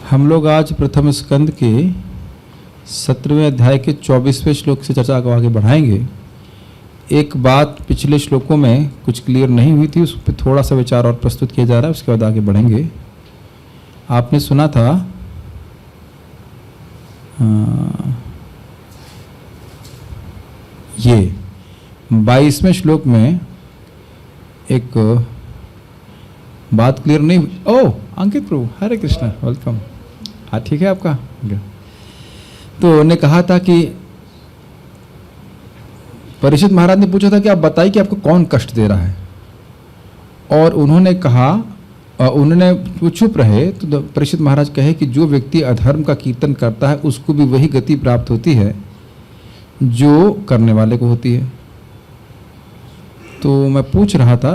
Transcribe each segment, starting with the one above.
हम लोग आज प्रथम स्कंद के 17वें अध्याय के 24वें श्लोक से चर्चा को आगे बढ़ाएंगे। एक बात पिछले श्लोकों में कुछ क्लियर नहीं हुई थी, उस पर थोड़ा सा विचार और प्रस्तुत किया जा रहा है, उसके बाद आगे बढ़ेंगे। आपने सुना था ये 22वें श्लोक में एक बात क्लियर नहीं हुई। ओह अंकित प्रभु, हरे कृष्णा, वेलकम। हाँ ठीक है आपका। तो उन्होंने कहा था कि परीक्षित महाराज ने पूछा था कि आप बताइए कि आपको कौन कष्ट दे रहा है, और उन्होंने कहा, उन्होंने चुप रहे तो परीक्षित महाराज कहे कि जो व्यक्ति अधर्म का कीर्तन करता है उसको भी वही गति प्राप्त होती है जो करने वाले को होती है। तो मैं पूछ रहा था,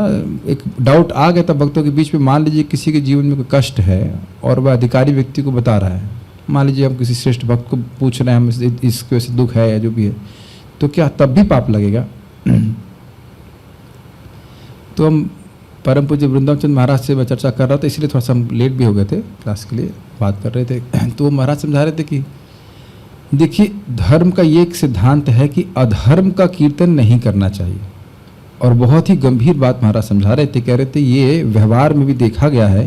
एक डाउट आ गया था भक्तों के बीच में, मान लीजिए किसी के जीवन में कोई कष्ट है और वह अधिकारी व्यक्ति को बता रहा है। मान लीजिए हम किसी श्रेष्ठ भक्त को पूछ रहे हैं, हम इसके वजह से दुख है या जो भी है, तो क्या तब भी पाप लगेगा? तो हम परम पूज्य वृंदावन चंद्र महाराज से चर्चा कर रहा था, इसलिए थोड़ा सा हम लेट भी हो गए थे, क्लास के लिए बात कर रहे थे। तो महाराज समझा रहे थे कि देखिए, धर्म का ये एक सिद्धांत है कि अधर्म का कीर्तन नहीं करना चाहिए। और बहुत ही गंभीर बात महाराज समझा रहे थे, कह रहे थे ये व्यवहार में भी देखा गया है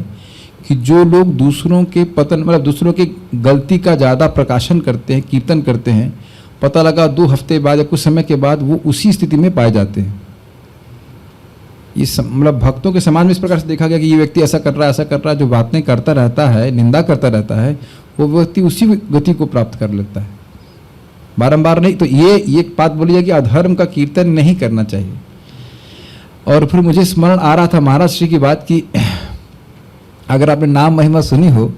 कि जो लोग दूसरों के पतन, मतलब दूसरों की गलती का ज़्यादा प्रकाशन करते हैं, कीर्तन करते हैं, पता लगा 2 हफ्ते बाद या कुछ समय के बाद वो उसी स्थिति में पाए जाते हैं। ये मतलब भक्तों के समाज में इस प्रकार से देखा गया कि ये व्यक्ति ऐसा कर रहा है, ऐसा कर रहा है, जो बातें करता रहता है, निंदा करता रहता है, वो व्यक्ति उसी गति को प्राप्त कर लेता है बारंबार। नहीं तो ये एक बात बोली जाए कि अधर्म का कीर्तन नहीं करना चाहिए। और फिर मुझे स्मरण आ रहा था महाराज श्री की बात की, अगर आपने नाम महिमा सुनी हो,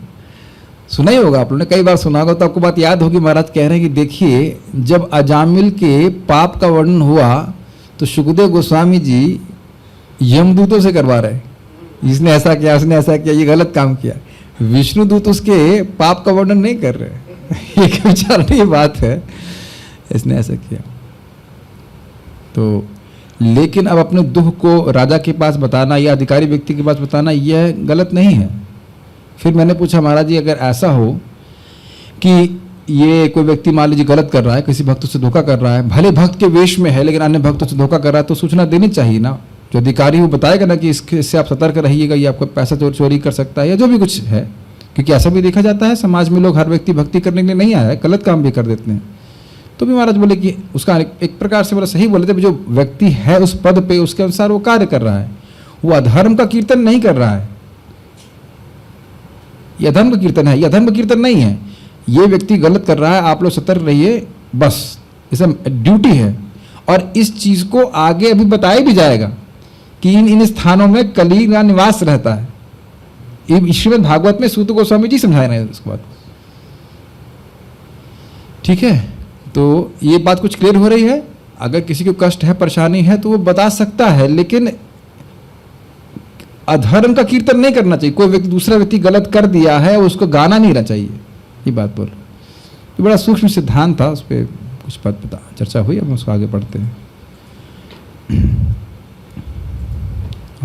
सुना ही होगा आप लोगों ने, कई बार सुना होगा, तो आपको बात याद होगी। महाराज कह रहे हैं कि देखिए, जब अजामिल के पाप का वर्णन हुआ तो सुखदेव गोस्वामी जी यमदूतों से करवा रहे, इसने ऐसा किया, उसने ऐसा किया, ये गलत काम किया। विष्णुदूत उसके पाप का वर्णन नहीं कर रहे। एक विचारणीय बात है, इसने ऐसा किया। तो लेकिन अब अपने दुख को राजा के पास बताना या अधिकारी व्यक्ति के पास बताना, यह गलत नहीं है। फिर मैंने पूछा, महाराज जी अगर ऐसा हो कि ये कोई व्यक्ति मान लीजिए गलत कर रहा है, किसी भक्त से धोखा कर रहा है, भले भक्त के वेश में है लेकिन अन्य भक्तों से धोखा कर रहा है, तो सूचना देनी चाहिए ना। जो अधिकारी वो बताएगा ना कि इससे आप सतर्क रहिएगा, ये आपका पैसा चोरी कर सकता है या जो भी कुछ है। क्योंकि ऐसा भी देखा जाता है समाज में, लोग हर व्यक्ति भक्ति करने के लिए नहीं आया है, गलत काम भी कर देते हैं। तो भी महाराज बोले कि उसका एक प्रकार से बोला सही बोले थे, जो व्यक्ति है उस पद पे उसके अनुसार वो कार्य कर रहा है, वो अधर्म का कीर्तन नहीं कर रहा है। ये अधर्म का कीर्तन है, ये अधर्म का कीर्तन नहीं है। ये व्यक्ति गलत कर रहा है, आप लोग सतर्क रहिए, बस इसे ड्यूटी है। और इस चीज को आगे अभी बताया भी जाएगा कि इन स्थानों में कली का निवास रहता है। श्रीमद् भागवत में सूत गोस्वामी जी समझा रहे हैं उसके बाद। ठीक है, तो ये बात कुछ क्लियर हो रही है। अगर किसी को कष्ट है, परेशानी है, तो वो बता सकता है, लेकिन अधर्म का कीर्तन नहीं करना चाहिए। कोई व्यक्ति, दूसरा व्यक्ति गलत कर दिया है, उसको गाना नहीं रहना चाहिए, ये बात बोल। तो बड़ा सूक्ष्म सिद्धांत था, उस पर कुछ बात पता चर्चा हुई, अब उसको आगे बढ़ते हैं।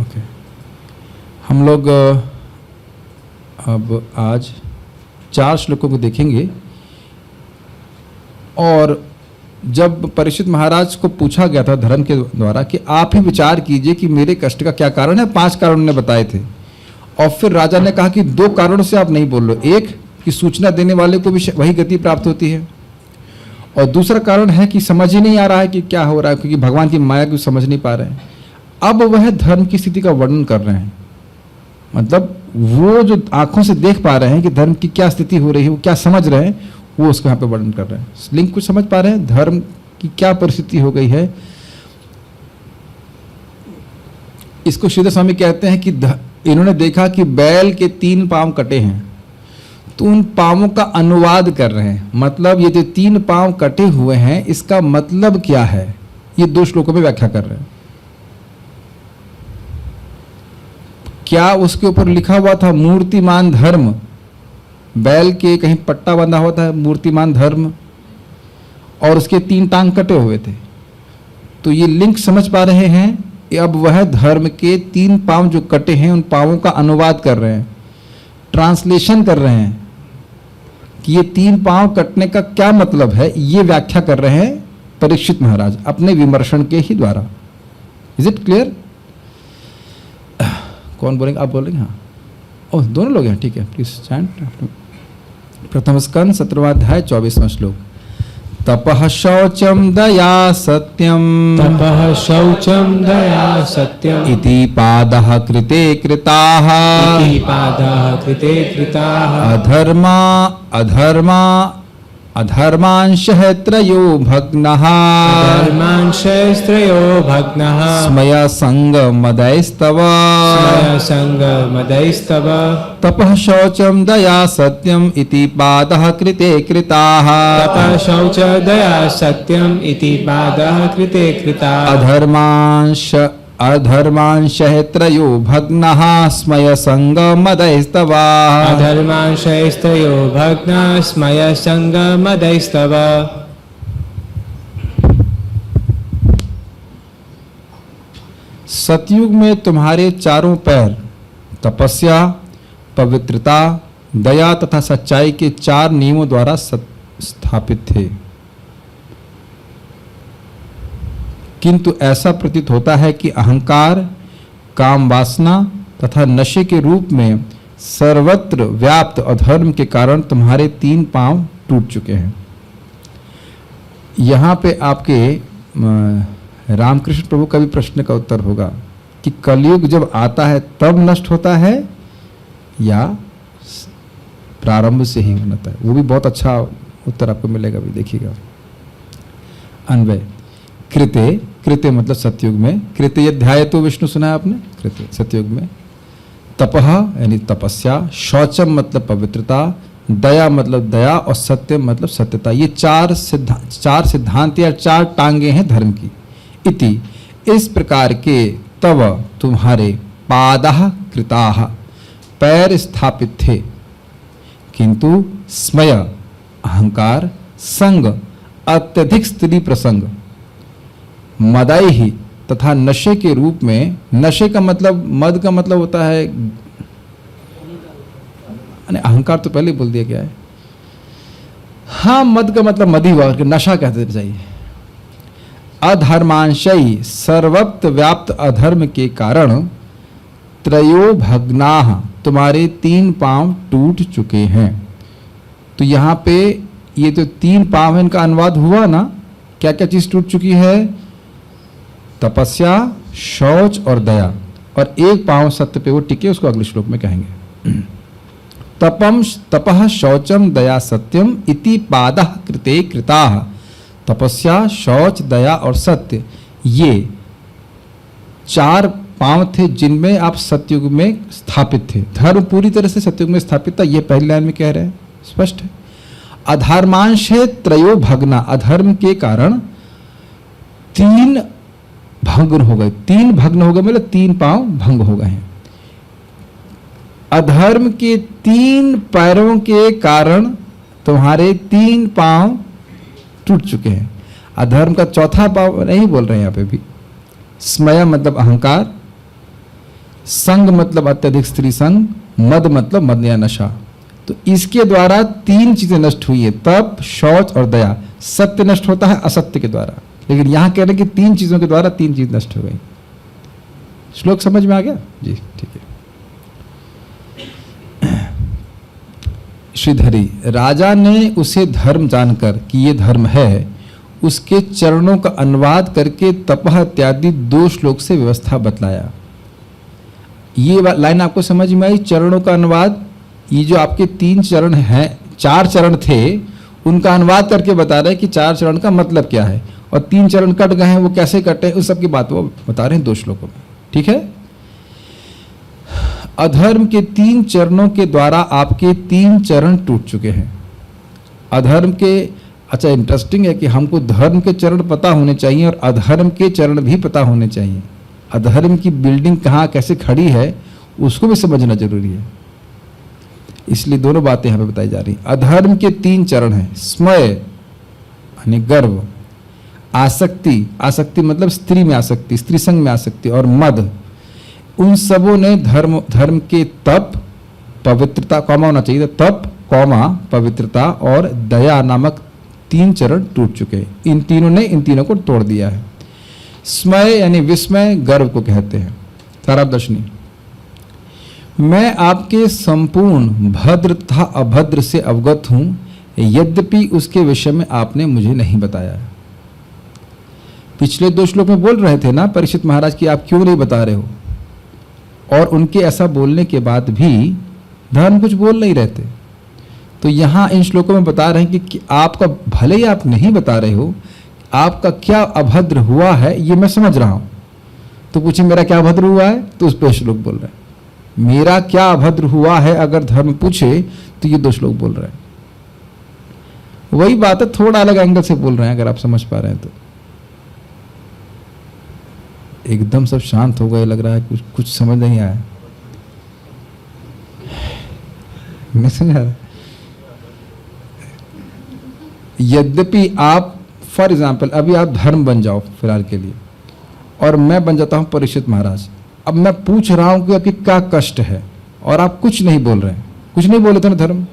ओके, हम लोग अब आज 4 श्लोकों को देखेंगे। और जब परीक्षित महाराज को पूछा गया था धर्म के द्वारा कि आप ही विचार कीजिए कि मेरे कष्ट का क्या कारण है, 5 कारण उन्होंने बताए थे। और फिर राजा ने कहा कि 2 कारणों से आप नहीं बोल रहे। एक कि सूचना देने वाले को भी वही गति प्राप्त होती है, और दूसरा कारण है कि समझ ही नहीं आ रहा है कि क्या हो रहा है, क्योंकि भगवान की माया को समझ नहीं पा रहे हैं। अब वह धर्म की स्थिति का वर्णन कर रहे हैं, मतलब वो जो आंखों से देख पा रहे हैं कि धर्म की क्या स्थिति हो रही है, वो क्या समझ रहे हैं, वो उसको यहाँ पे वर्णन कर रहे हैं। लिंक कुछ समझ पा रहे हैं, धर्म की क्या परिस्थिति हो गई है। इसको श्रीधर स्वामी कहते हैं कि इन्होंने देखा कि बैल के 3 पांव कटे हैं, तो उन पांवों का अनुवाद कर रहे हैं। मतलब ये जो 3 पांव कटे हुए हैं, इसका मतलब क्या है, ये 2 श्लोकों में व्याख्या कर रहे हैं। क्या उसके ऊपर लिखा हुआ था मूर्तिमान धर्म, बैल के कहीं पट्टा बंधा होता है मूर्तिमान धर्म, और उसके 3 टांग कटे हुए थे। तो ये लिंक समझ पा रहे हैं, अब वह धर्म के 3 पांव जो कटे हैं, उन पांवों का अनुवाद कर रहे हैं, ट्रांसलेशन कर रहे हैं। कि ये 3 पांव कटने का क्या मतलब है, ये व्याख्या कर रहे हैं परीक्षित महाराज अपने विमर्शन के ही द्वारा। Is it clear? कौन बोलेंगे? आप बोलेंगे? हाँ, ओह दोनों लोग हैं, ठीक है, प्लीज स्टैंड। प्रथम स्कंद 17वां अध्याय 24वां श्लोक। तपः शौचम दया सत्यम, तपः शौचम दया सत्यम, इति पादः कृते कृताः, इति पादः कृते कृताः, अधर्मांशः त्रयो भग्नः, धर्मांशस्त्रयो भग्नः, स्मयसङ्गमदैस्तव, स्मयसङ्गमदैस्तव, तपः शौचम दया सत्यम इति पादः कृते कृताः, तपः शौच दया सत्यम, इति पादः कृते कृताः, अधर्मांशः त्रयो भग्नः, स्मयसङ्गमदैस्तव, अधर्मांशस्त्रयो भग्नः, स्मयसङ्गमदैस्तव। सतयुग में तुम्हारे चारों पैर तपस्या, पवित्रता, दया तथा सच्चाई के 4 नियमों द्वारा स्थापित थे, किंतु ऐसा प्रतीत होता है कि अहंकार, काम वासना तथा नशे के रूप में सर्वत्र व्याप्त अधर्म के कारण तुम्हारे 3 पांव टूट चुके हैं। यहाँ पे आपके रामकृष्ण प्रभु का भी प्रश्न का उत्तर होगा कि कलयुग जब आता है तब नष्ट होता है या प्रारंभ से ही होता है। वो भी बहुत अच्छा उत्तर आपको मिलेगा, भी देखिएगा। अन्वय कृते, कृते मतलब सतयुग में, कृते अध्याय तो विष्णु सुना है आपने, कृते सतयुग में। तपः यानी तपस्या, शौचम मतलब पवित्रता, दया मतलब दया और सत्य मतलब सत्यता। ये 4 सिद्धांत या 4 टांगे हैं धर्म की। इति इस प्रकार के तव तुम्हारे पादः कृताः पैर स्थापित थे, किंतु स्मय अहंकार, संग अत्यधिक स्त्री प्रसंग, मदाई ही तथा नशे के रूप में। नशे का मतलब, मद का मतलब होता है, अहंकार तो पहले बोल दिया गया है। हाँ, मद का मतलब मदी हुआ, नशा कहते चाहिए। अधर्मांशयी सर्वत्र व्याप्त अधर्म के कारण त्रयो भग्नाः तुम्हारे 3 पांव टूट चुके हैं। तो यहाँ पे ये तो 3 पांव है, इनका अनुवाद हुआ ना, क्या क्या चीज टूट चुकी है? तपस्या, शौच और दया, और 1 पांव सत्य पे वो टिके, उसको अगले श्लोक में कहेंगे। तपः शौचम दया सत्यम इति पादः कृते कृताः। तपस्या, शौच, दया और सत्य, ये 4 पांव थे जिनमें आप सतयुग में स्थापित थे। धर्म पूरी तरह से सतयुग में स्थापित था, ये पहली लाइन में कह रहे हैं, स्पष्ट है। अधर्मांश है त्रयो भग्ना, अधर्म के कारण 3 भंग हो गए। 3 भग्न हो गए मतलब 3 पांव भंग हो गए हैं। अधर्म के 3 पैरों के कारण तुम्हारे 3 पांव टूट चुके हैं। अधर्म का 4था पांव नहीं बोल रहे हैं यहाँ पे भी। स्मय मतलब अहंकार, संग मतलब अत्यधिक स्त्री संग, मद मतलब मद या नशा। तो इसके द्वारा 3 चीजें नष्ट हुई है, तप, शौच और दया। सत्य नष्ट होता है असत्य के द्वारा, लेकिन यहां कह रहे हैं कि 3 चीजों के द्वारा 3 चीज नष्ट हो गई। श्लोक समझ में आ गया जी? ठीक है। श्रीधरी राजा ने उसे धर्म जानकर कि ये धर्म है, उसके चरणों का अनुवाद करके तपः इत्यादि 2 श्लोक से व्यवस्था बतलाया। ये लाइन आपको समझ में आई? चरणों का अनुवाद, ये जो आपके 3 चरण हैं, 4 चरण थे, उनका अनुवाद करके बता रहे हैं कि 4 चरण का मतलब क्या है, और 3 चरण कट गए हैं, वो कैसे कटे, उस सब की बात वो बता रहे हैं 2 श्लोकों में। ठीक है। अधर्म के 3 चरणों के द्वारा आपके 3 चरण टूट चुके हैं। अधर्म के, अच्छा इंटरेस्टिंग है कि हमको धर्म के चरण पता होने चाहिए और अधर्म के चरण भी पता होने चाहिए। अधर्म की बिल्डिंग कहाँ कैसे खड़ी है उसको भी समझना जरूरी है, इसलिए दोनों बातें यहाँ पे बताई जा रही हैं। अधर्म के 3 चरण हैं, स्मय यानी गर्व, आसक्ति, आसक्ति मतलब स्त्री में आसक्ति, स्त्री संग में आसक्ति, और मद। उन सबों ने धर्म के तप, पवित्रता, कौमा होना चाहिए, तप, कौमा, पवित्रता और दया नामक 3 चरण टूट चुके हैं। इन तीनों ने इन तीनों को तोड़ दिया है। स्मय यानी विस्मय गर्व को कहते हैं। तारादर्शनी, मैं आपके संपूर्ण भद्र तथा अभद्र से अवगत हूं, यद्यपि उसके विषय में आपने मुझे नहीं बताया। पिछले 2 श्लोक में बोल रहे थे ना परीक्षित महाराज कि आप क्यों नहीं बता रहे हो, और उनके ऐसा बोलने के बाद भी धर्म कुछ बोल नहीं रहते। तो यहाँ इन श्लोकों में बता रहे हैं कि आपका, भले ही आप नहीं बता रहे हो, आपका क्या अभद्र हुआ है ये मैं समझ रहा हूं। तो पूछे मेरा क्या अभद्र हुआ है, तो उस पर श्लोक बोल रहे हैं। मेरा क्या अभद्र हुआ है अगर धर्म पूछे तो ये 2 श्लोक बोल रहे हैं। वही बात है, थोड़ा अलग एंगल से बोल रहे हैं, अगर आप समझ पा रहे हैं तो। एकदम सब शांत हो गए, लग रहा है कुछ समझ नहीं आया। नहीं समझ आ रहा। यद्यपि आप फॉर एग्जाम्पल अभी आप धर्म बन जाओ फिलहाल के लिए, और मैं बन जाता हूं परीक्षित महाराज। अब मैं पूछ रहा हूं कि आपकी क्या कष्ट है, और आप कुछ नहीं बोल रहे हैं, कुछ नहीं बोले थे ना धर्म।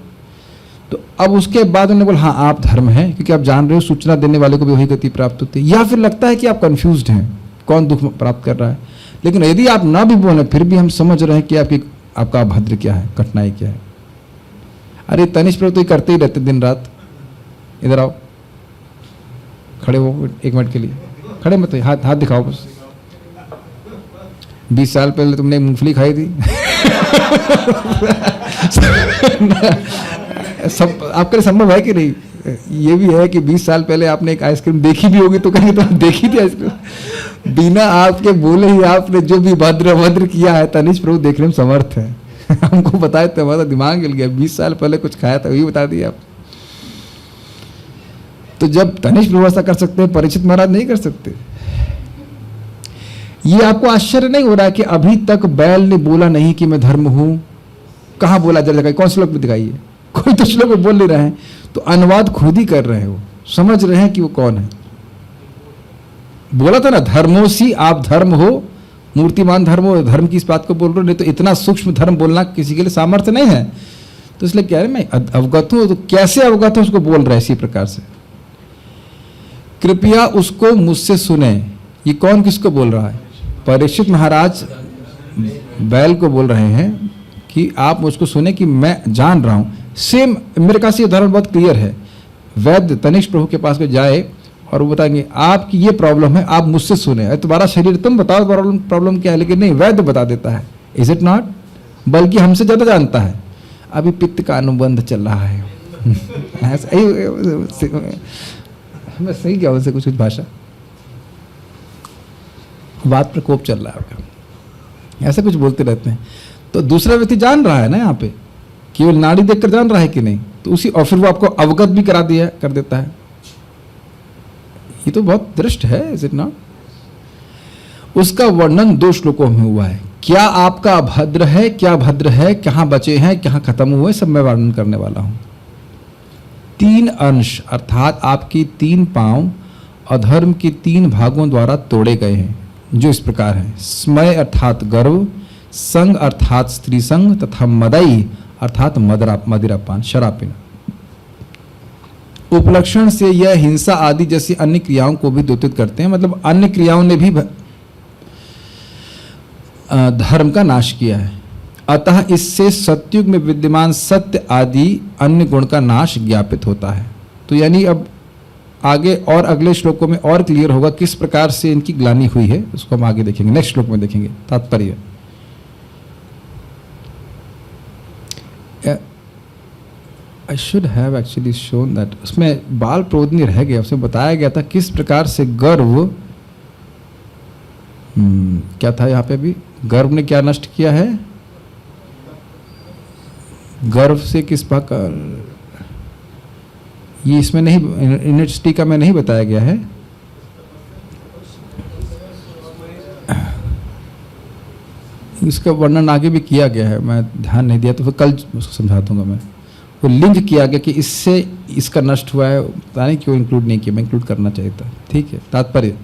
तो अब उसके बाद उन्होंने बोला हाँ आप धर्म हैं, क्योंकि आप जान रहे हो सूचना देने वाले को भी वही गति प्राप्त होती है। या फिर लगता है कि आप कंफ्यूज्ड हैं, कौन दुख प्राप्त कर रहा है। लेकिन यदि आप ना भी बोले फिर भी हम समझ रहे हैं कि आपका अभद्र क्या है, कठिनाई क्या है। अरे तनिष्क प्रभु तो ये करते ही रहते दिन रात। इधर आओ, खड़े हो 1 मिनट के लिए, खड़े मत, हाथ दिखाओ बस। 20 साल पहले तुमने मूंगफली खाई थी सब आपके लिए संभव है कि नहीं? ये भी है कि 20 साल पहले आपने एक आइसक्रीम देखी भी होगी तो कहेंगे तो देखी थी आइसक्रीम। बिना आपके बोले ही आपने जो भी भद्र किया है, तनिष्क प्रभु देखने में समर्थ है। हमको बताए तो हमारा दिमाग हिल गया। 20 साल पहले कुछ खाया था, वही बता दिया आप। तो जब तनिष्क प्रभु ऐसा कर सकते हैं, परीक्षित महाराज नहीं कर सकते। ये आपको आश्चर्य नहीं हो रहा है कि अभी तक बैल ने बोला नहीं कि मैं धर्म हूं? कहां बोला, जरा कौन श्लोक में दिखाइए? कोई तो श्लोक में बोल नहीं रहे हैं, तो अनुवाद खुद ही कर रहे हो, समझ रहे हैं कि वो कौन है। बोला था ना धर्मोसी, आप धर्म हो, मूर्तिमान धर्म हो, धर्म की इस बात को बोल रहे हो। नहीं तो इतना सूक्ष्म धर्म बोलना किसी के लिए सामर्थ्य नहीं है। तो इसलिए कह रहे मैं अवगत हूं, तो कैसे अवगत हूं उसको बोल रहे हैं इसी प्रकार से। कृपया उसको मुझसे सुने। ये कौन किसको बोल रहा है? परीक्षित महाराज बैल को बोल रहे हैं कि आप मुझको सुने कि मैं जान रहा हूं। सेम मेरे पास ये उदाहरण बहुत क्लियर है। वैद्य तनिष्क प्रभु के पास में जाए और वो बताएंगे आपकी ये प्रॉब्लम है, आप मुझसे सुने। तुम्हारा शरीर, तुम बताओ प्रॉब्लम क्या है, लेकिन नहीं, वैद्य बता देता है। Is it not? बल्कि हमसे ज्यादा जानता है। अभी पित्त का अनुबंध चल रहा है। मैं सही क्या उनसे कुछ भाषा, बात प्रकोप चल रहा है आपका, ऐसा कुछ बोलते रहते हैं। तो दूसरा व्यक्ति जान रहा है ना, यहाँ पे केवल नाड़ी देखकर जान रहा है कि नहीं, तो उसी, और फिर वो आपको अवगत भी कर देता है। ये तो बहुत दृष्ट है, इज इट नॉट? उसका वर्णन 2 श्लोकों में हुआ है। क्या आपका अभद्र है, क्या भद्र है, कहां बचे हैं, कहां खत्म हुए, सब मैं वर्णन करने वाला हूं। 3 अंश अर्थात आपकी 3 पांव अधर्म के 3 भागों द्वारा तोड़े गए हैं, जो इस प्रकार हैं। स्मय अर्थात गर्व, संग अर्थात स्त्री संग, तथा मदई अर्थात मदिरापान, शराब पीना। उपलक्षण से यह हिंसा आदि जैसी अन्य क्रियाओं को भी द्योतित करते हैं। मतलब अन्य क्रियाओं ने भी धर्म का नाश किया है। अतः इससे सत्युग में विद्यमान सत्य आदि अन्य गुण का नाश ज्ञापित होता है। तो यानी अब आगे और अगले श्लोकों में और क्लियर होगा किस प्रकार से इनकी ग्लानि हुई है, उसको हम आगे देखेंगे, नेक्स्ट श्लोक में देखेंगे तात्पर्य। I should have actually shown that, उसमें बाल प्रोदनी रह गया, उसमें बताया गया था किस प्रकार से गर्व, क्या था यहाँ पे भी, गर्व ने क्या नष्ट किया है, गर्व से किस प्रकार, ये इसमें नहीं, यूनिवर्सिटी का में नहीं बताया गया है। इसका वर्णन आगे भी किया गया है, मैं ध्यान नहीं दिया, तो फिर कल उसको समझा दूंगा मैं। वो लिंक किया गया कि इससे इसका नष्ट हुआ है, पता नहीं क्यों इंक्लूड नहीं किया, मैं इंक्लूड करना चाहिए था। ठीक है, तात्पर्य,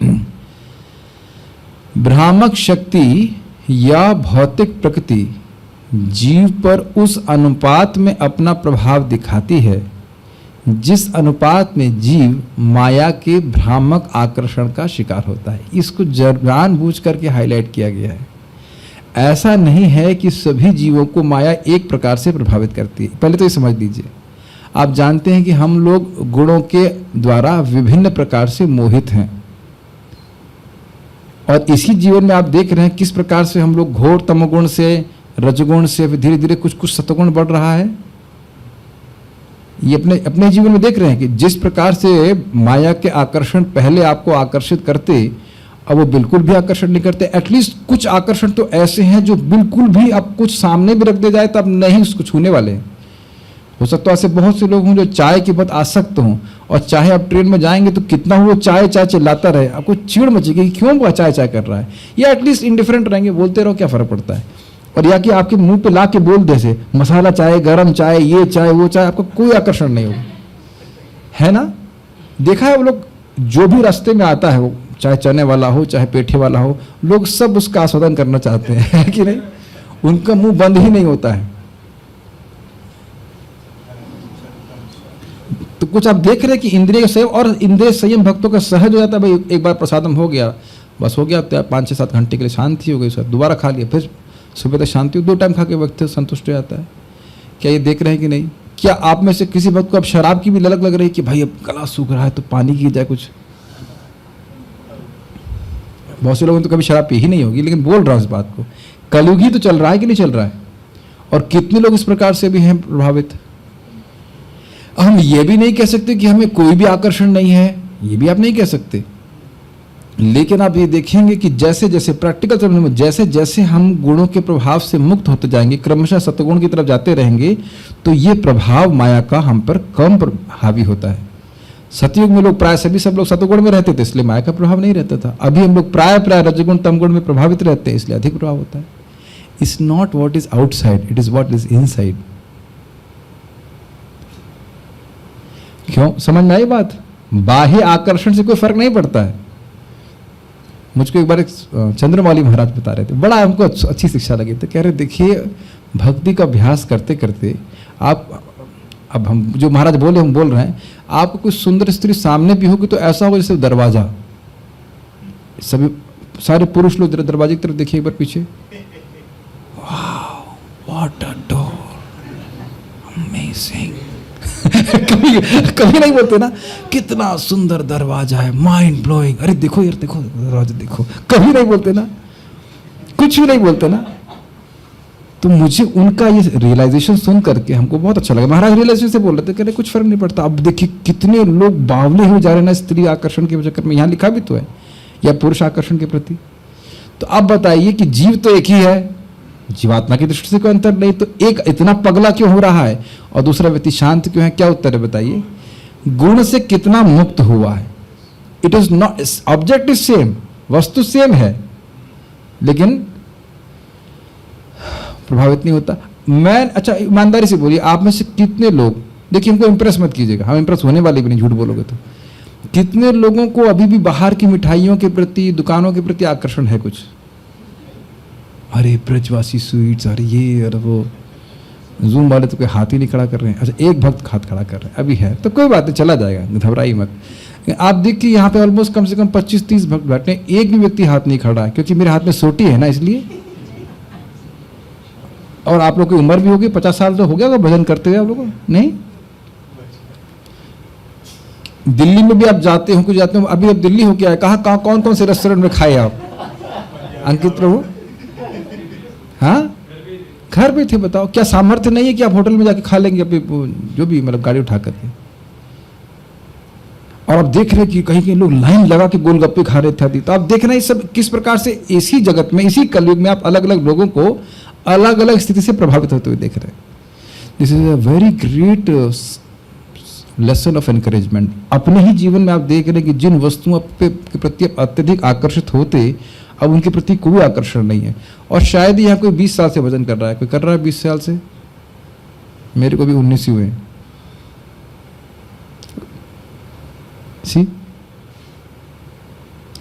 भ्रामक शक्ति या भौतिक प्रकृति जीव पर उस अनुपात में अपना प्रभाव दिखाती है जिस अनुपात में जीव माया के भ्रामक आकर्षण का शिकार होता है। इसको जानबूझ करके हाईलाइट किया गया है। ऐसा नहीं है कि सभी जीवों को माया एक प्रकार से प्रभावित करती है। पहले तो ये समझ लीजिए, आप जानते हैं कि हम लोग गुणों के द्वारा विभिन्न प्रकार से मोहित हैं, और इसी जीवन में आप देख रहे हैं किस प्रकार से हम लोग घोर तमोगुण से, रजगुण से, धीरे धीरे कुछ कुछ सतगुण बढ़ रहा है। ये अपने जीवन में देख रहे हैं कि जिस प्रकार से माया के आकर्षण पहले आपको आकर्षित करते, अब वो बिल्कुल भी आकर्षण नहीं करते। एटलीस्ट कुछ आकर्षण तो ऐसे हैं जो बिल्कुल भी अब कुछ सामने भी रख दे जाए तो अब नहीं उसको छूने वाले। हो सकता है ऐसे बहुत से लोग हों जो चाय की बहुत आसक्त हों, और चाहे आप ट्रेन में जाएंगे तो कितना वो चाय चाय चिल्लाता रहे, आपको चिड़ मचेगी कि क्यों वो चाय चाय कर रहा है। या एटलीस्ट इंडिफरेंट रहेंगे, बोलते रहो, क्या फर्क पड़ता है। और या कि आपके मुंह पे ला के बोल दे से मसाला चाय, गरम चाय, ये चाय, वो चाय, आपको कोई आकर्षण नहीं होगा, है ना। देखा है वो लोग जो भी रास्ते में आता है, वो चाहे चने वाला हो चाहे पेठे वाला हो, लोग सब उसका आस्वादन करना चाहते हैं कि नहीं, उनका मुंह बंद ही नहीं होता है। तो कुछ आप देख रहे हैं कि इंद्रिय संयम, और इंद्रिय संयम भक्तों का सहज हो जाता है। भाई एक बार प्रसादम हो गया, बस हो गया, 5-6-7 घंटे के लिए शांति हो गई, सर दोबारा खा लिया, फिर सुबह तक शांति हो, 2 टाइम खा के व्यक्ति संतुष्ट हो जाता है। क्या ये देख रहे हैं कि नहीं? क्या आप में से किसी भक्त को अब शराब की भी ललक लग रही है कि भाई अब गला सूख रहा है तो पानी की जाए कुछ? बहुत से लोगों ने तो कभी शराब पी ही नहीं होगी, लेकिन बोल रहा हूँ इस बात को। कलयुग ही तो चल रहा है कि नहीं चल रहा है, और कितने लोग इस प्रकार से भी हैं प्रभावित। हम ये भी नहीं कह सकते कि हमें कोई भी आकर्षण नहीं है, ये भी आप नहीं कह सकते। लेकिन आप ये देखेंगे कि जैसे जैसे प्रैक्टिकल समझ में, जैसे जैसे हम गुणों के प्रभाव से मुक्त होते जाएंगे, क्रमशः सत्वगुण की तरफ जाते रहेंगे, तो ये प्रभाव माया का हम पर कम हावी होता है। सतयुग में लोग प्राय सब लोग सत्वगुण में रहते थे, इसलिए माया का प्रभाव नहीं रहता था। अभी हम लोग प्राय रजगुण तमगुण में प्रभावित रहते हैं, इसलिए अधिक प्रभाव होता है। It's not what is outside, it is what is inside. क्यों? समझ में आई बात? बाह्य आकर्षण से कोई फर्क नहीं पड़ता है। मुझको एक बार एक चंद्रमौली महाराज बता रहे थे, बड़ा हमको अच्छी शिक्षा लगी। तो कह रहे देखिए, भक्ति का अभ्यास करते करते आप, अब हम जो महाराज बोले हम बोल रहे हैं, आपको कोई सुंदर स्त्री सामने भी होगी तो ऐसा होगा जैसे दरवाजा, सभी सारे पुरुष लोग दरवाजे की तरफ देखिए एक बार पीछे, wow what a door, amazing. कभी नहीं बोलते ना, कितना सुंदर दरवाजा है, माइंड ब्लोइंग, अरे देखो यार, देखो दरवाजा देखो, कभी नहीं बोलते ना, कुछ भी नहीं बोलते ना। तो मुझे उनका ये रियलाइजेशन सुन करके हमको बहुत अच्छा लगा। महाराज रियलाइजेशन से बोल रहे थे, कह रहे कुछ फर्क नहीं पड़ता। अब देखिए कितने लोग बावले हुए जा रहे हैं ना स्त्री आकर्षण के चक्कर में, यहाँ लिखा भी तो है, या पुरुष आकर्षण के प्रति। तो अब बताइए कि जीव तो एक ही है, जीवात्मा की दृष्टि से कोई अंतर नहीं, तो एक इतना पगला क्यों हो रहा है और दूसरा व्यक्ति शांत क्यों है? क्या उत्तर है बताइए? गुण से कितना मुक्त हुआ है। It is not, object is same, वस्तु सेम है, लेकिन प्रभावित नहीं होता। मैं, अच्छा ईमानदारी से बोलिए, आप में से कितने लोग, देखिए हमको इंप्रेस मत कीजिएगा, हम इंप्रेस होने वाले भी नहीं, झूठ बोलोगे तो। कितने लोगों को अभी भी बाहर की मिठाइयों के प्रति, दुकानों के प्रति आकर्षण है कुछ? अरे ब्रजवासी स्वीट्स, अरे ये, अरे वो, जूम वाले तो कोई हाथ ही नहीं खड़ा कर रहे हैं। अच्छा एक भक्त हाथ खड़ा कर रहे हैं, अभी है तो कोई बात नहीं, चला जाएगा, घबराइए मत। आप देखिए यहाँ पे ऑलमोस्ट कम से कम 25-30 भक्त बैठे हैं, एक भी व्यक्ति हाथ नहीं खड़ा है, क्योंकि मेरे हाथ में सोटी है ना, इसलिए। और आप लोग की उम्र भी होगी, 50 साल तो हो गया भजन करते हुए आप लोगों को, नहीं? दिल्ली में भी आप जाते हो, कुछ जाते हो, अभी अब दिल्ली हो गया है, कहाँ कौन कौन से रेस्टोरेंट में खाए आप अंकित प्रभु? हाँ, घर पे थे, बताओ क्या सामर्थ्य नहीं है कि आप होटल में जाके खा लेंगे अपने जो भी, मतलब गाड़ी उठा करके? और आप देख रहे हैं कि कहीं कहीं लोग लाइन लगा के गोलगप्पे खा रहे थे। तो आप देख रहे हैं सब किस प्रकार से इसी जगत में, इसी कलयुग में आप अलग अलग लोगों को अलग अलग स्थिति से प्रभावित होते हुए देख रहे हैं। This is a very great lesson of encouragement. अपने ही जीवन में आप देख रहे हैं कि जिन वस्तुओं के प्रति अत्यधिक आकर्षित होते, अब उनके प्रति कोई आकर्षण नहीं है। और शायद यहाँ कोई 20 साल से भजन कर रहा है, कोई कर रहा है 20 साल से, मेरे को भी 19 ही हुए। सी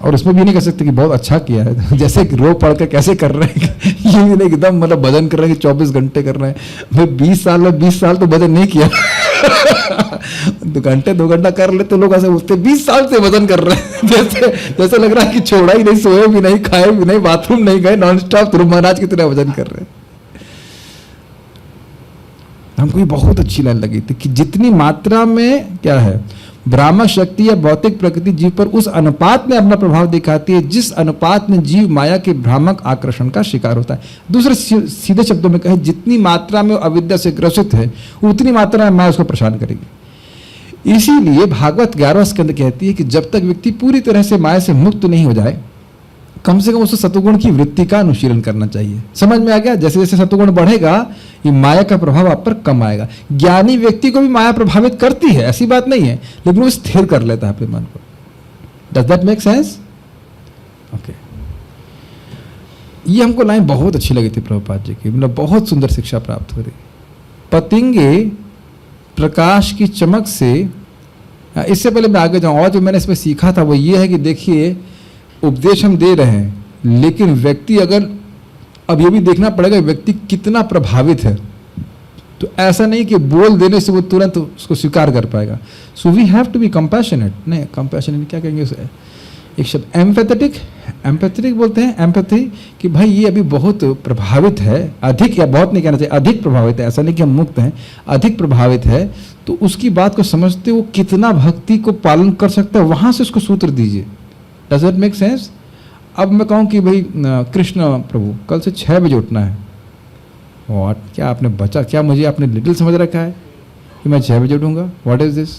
और उसमें भी नहीं कह सकते कि बहुत अच्छा किया है, जैसे कि रो पढ़ कर कैसे कर रहे हैं ये भी नहीं एकदम मतलब भजन कर रहे हैं कि 24 घंटे कर रहे हैं। मैं 20 साल तो भजन नहीं किया 2 घंटा कर लेते लोग ऐसे उठते 20 साल से भजन कर रहे हैं जैसे लग रहा है कि छोड़ा ही नहीं, सोए भी नहीं, खाए भी नहीं, बाथरूम नहीं गए, नॉन स्टॉप ध्रुव महाराज की तरह भजन कर रहे हैं। हमको ये बहुत अच्छी लाइन लगी थी कि जितनी मात्रा में क्या है ब्राह्मण शक्ति या भौतिक प्रकृति जीव पर उस अनुपात में अपना प्रभाव दिखाती है जिस अनुपात में जीव माया के भ्रामक आकर्षण का शिकार होता है। दूसरे सीधे शब्दों में कहे, जितनी मात्रा में अविद्या से ग्रसित है उतनी मात्रा में माया उसको परेशान करेगी। इसीलिए भागवत 11वां स्कंद कहती है कि जब तक व्यक्ति पूरी तरह से माया से मुक्त नहीं हो जाए कम से कम उसको सतुगुण की वृत्ति का अनुशीलन करना चाहिए। समझ में आ गया? जैसे जैसे सतुगुण बढ़ेगा ये माया का प्रभाव आप पर कम आएगा। ज्ञानी व्यक्ति को भी माया प्रभावित करती है, ऐसी बात नहीं है, लेकिन वो स्थिर कर लेता है अपने मन को। Does that make sense? Okay, ये हमको लाइन बहुत अच्छी लगी थी प्रभुपाद जी की, मतलब बहुत सुंदर शिक्षा प्राप्त हो रही। पतंगे प्रकाश की चमक से, इससे पहले मैं आगे जाऊँ, और जो मैंने इसमें सीखा था वो ये है कि देखिए उपदेश हम दे रहे हैं लेकिन व्यक्ति अगर, अब ये भी देखना पड़ेगा व्यक्ति कितना प्रभावित है। तो ऐसा नहीं कि बोल देने से वो तुरंत उसको स्वीकार कर पाएगा। So we have to be compassionate, नहीं कंपैशनेट क्या कहेंगे उसे, एक शब्द एम्पैथेटिक बोलते हैं, एम्पैथी, कि भाई ये अभी बहुत प्रभावित है, अधिक, या बहुत नहीं कहना चाहिए, अधिक प्रभावित है, ऐसा नहीं कि हम मुक्त हैं, अधिक प्रभावित है, तो उसकी बात को समझते वो कितना भक्ति को पालन कर सकता है, वहां से उसको सूत्र दीजिए। Does it make sense? अब मैं कहूँ कि भाई कृष्ण प्रभु कल से 6 बजे उठना है, व्हाट, क्या आपने बचा, क्या मुझे आपने लिटिल समझ रखा है कि मैं 6 बजे उठूंगा? What is this?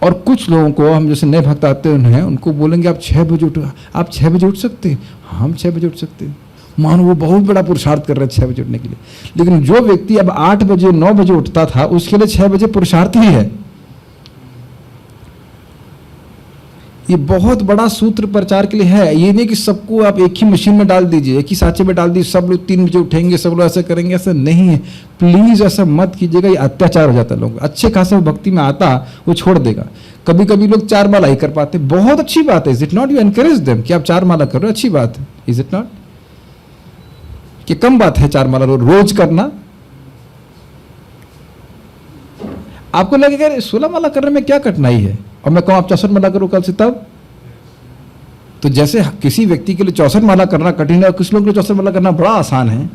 और कुछ लोगों को हम जैसे नए भक्त आते हैं उनको बोलेंगे आप 6 बजे उठो, आप 6 बजे उठ सकते हैं? हम 6 बजे उठ सकते हैं। मानो वो बहुत बड़ा पुरुषार्थ कर रहे हैं 6 बजे उठने के लिए, लेकिन जो व्यक्ति अब 8 बजे 9 बजे उठता था उसके लिए 6 बजे पुरुषार्थ ही है। ये बहुत बड़ा सूत्र प्रचार के लिए है। ये नहीं कि सबको आप एक ही मशीन में डाल दीजिए, एक ही सांचे में डाल दीजिए, सब लोग 3 बजे उठेंगे, सब लोग ऐसा करेंगे, ऐसा नहीं है। प्लीज ऐसा मत कीजिएगा, ये अत्याचार हो जाता है। लोग अच्छे खासे भक्ति में आता वो छोड़ देगा। कभी कभी लोग 4 माला ही कर पाते, बहुत अच्छी बात है, is it not? You encourage them कि आप 4 माला कर रहे हो, अच्छी बात है, इज इट नॉट? कि कम बात है 4 माला रोज करना? आपको लगेगा 16 माला करने में क्या कठिनाई है, और मैं कहूं आप 64 माला करो कल से, तब तो जैसे किसी व्यक्ति के लिए 64 माला करना कठिन है और कुछ लोगों के लिए 64 माला करना बड़ा आसान है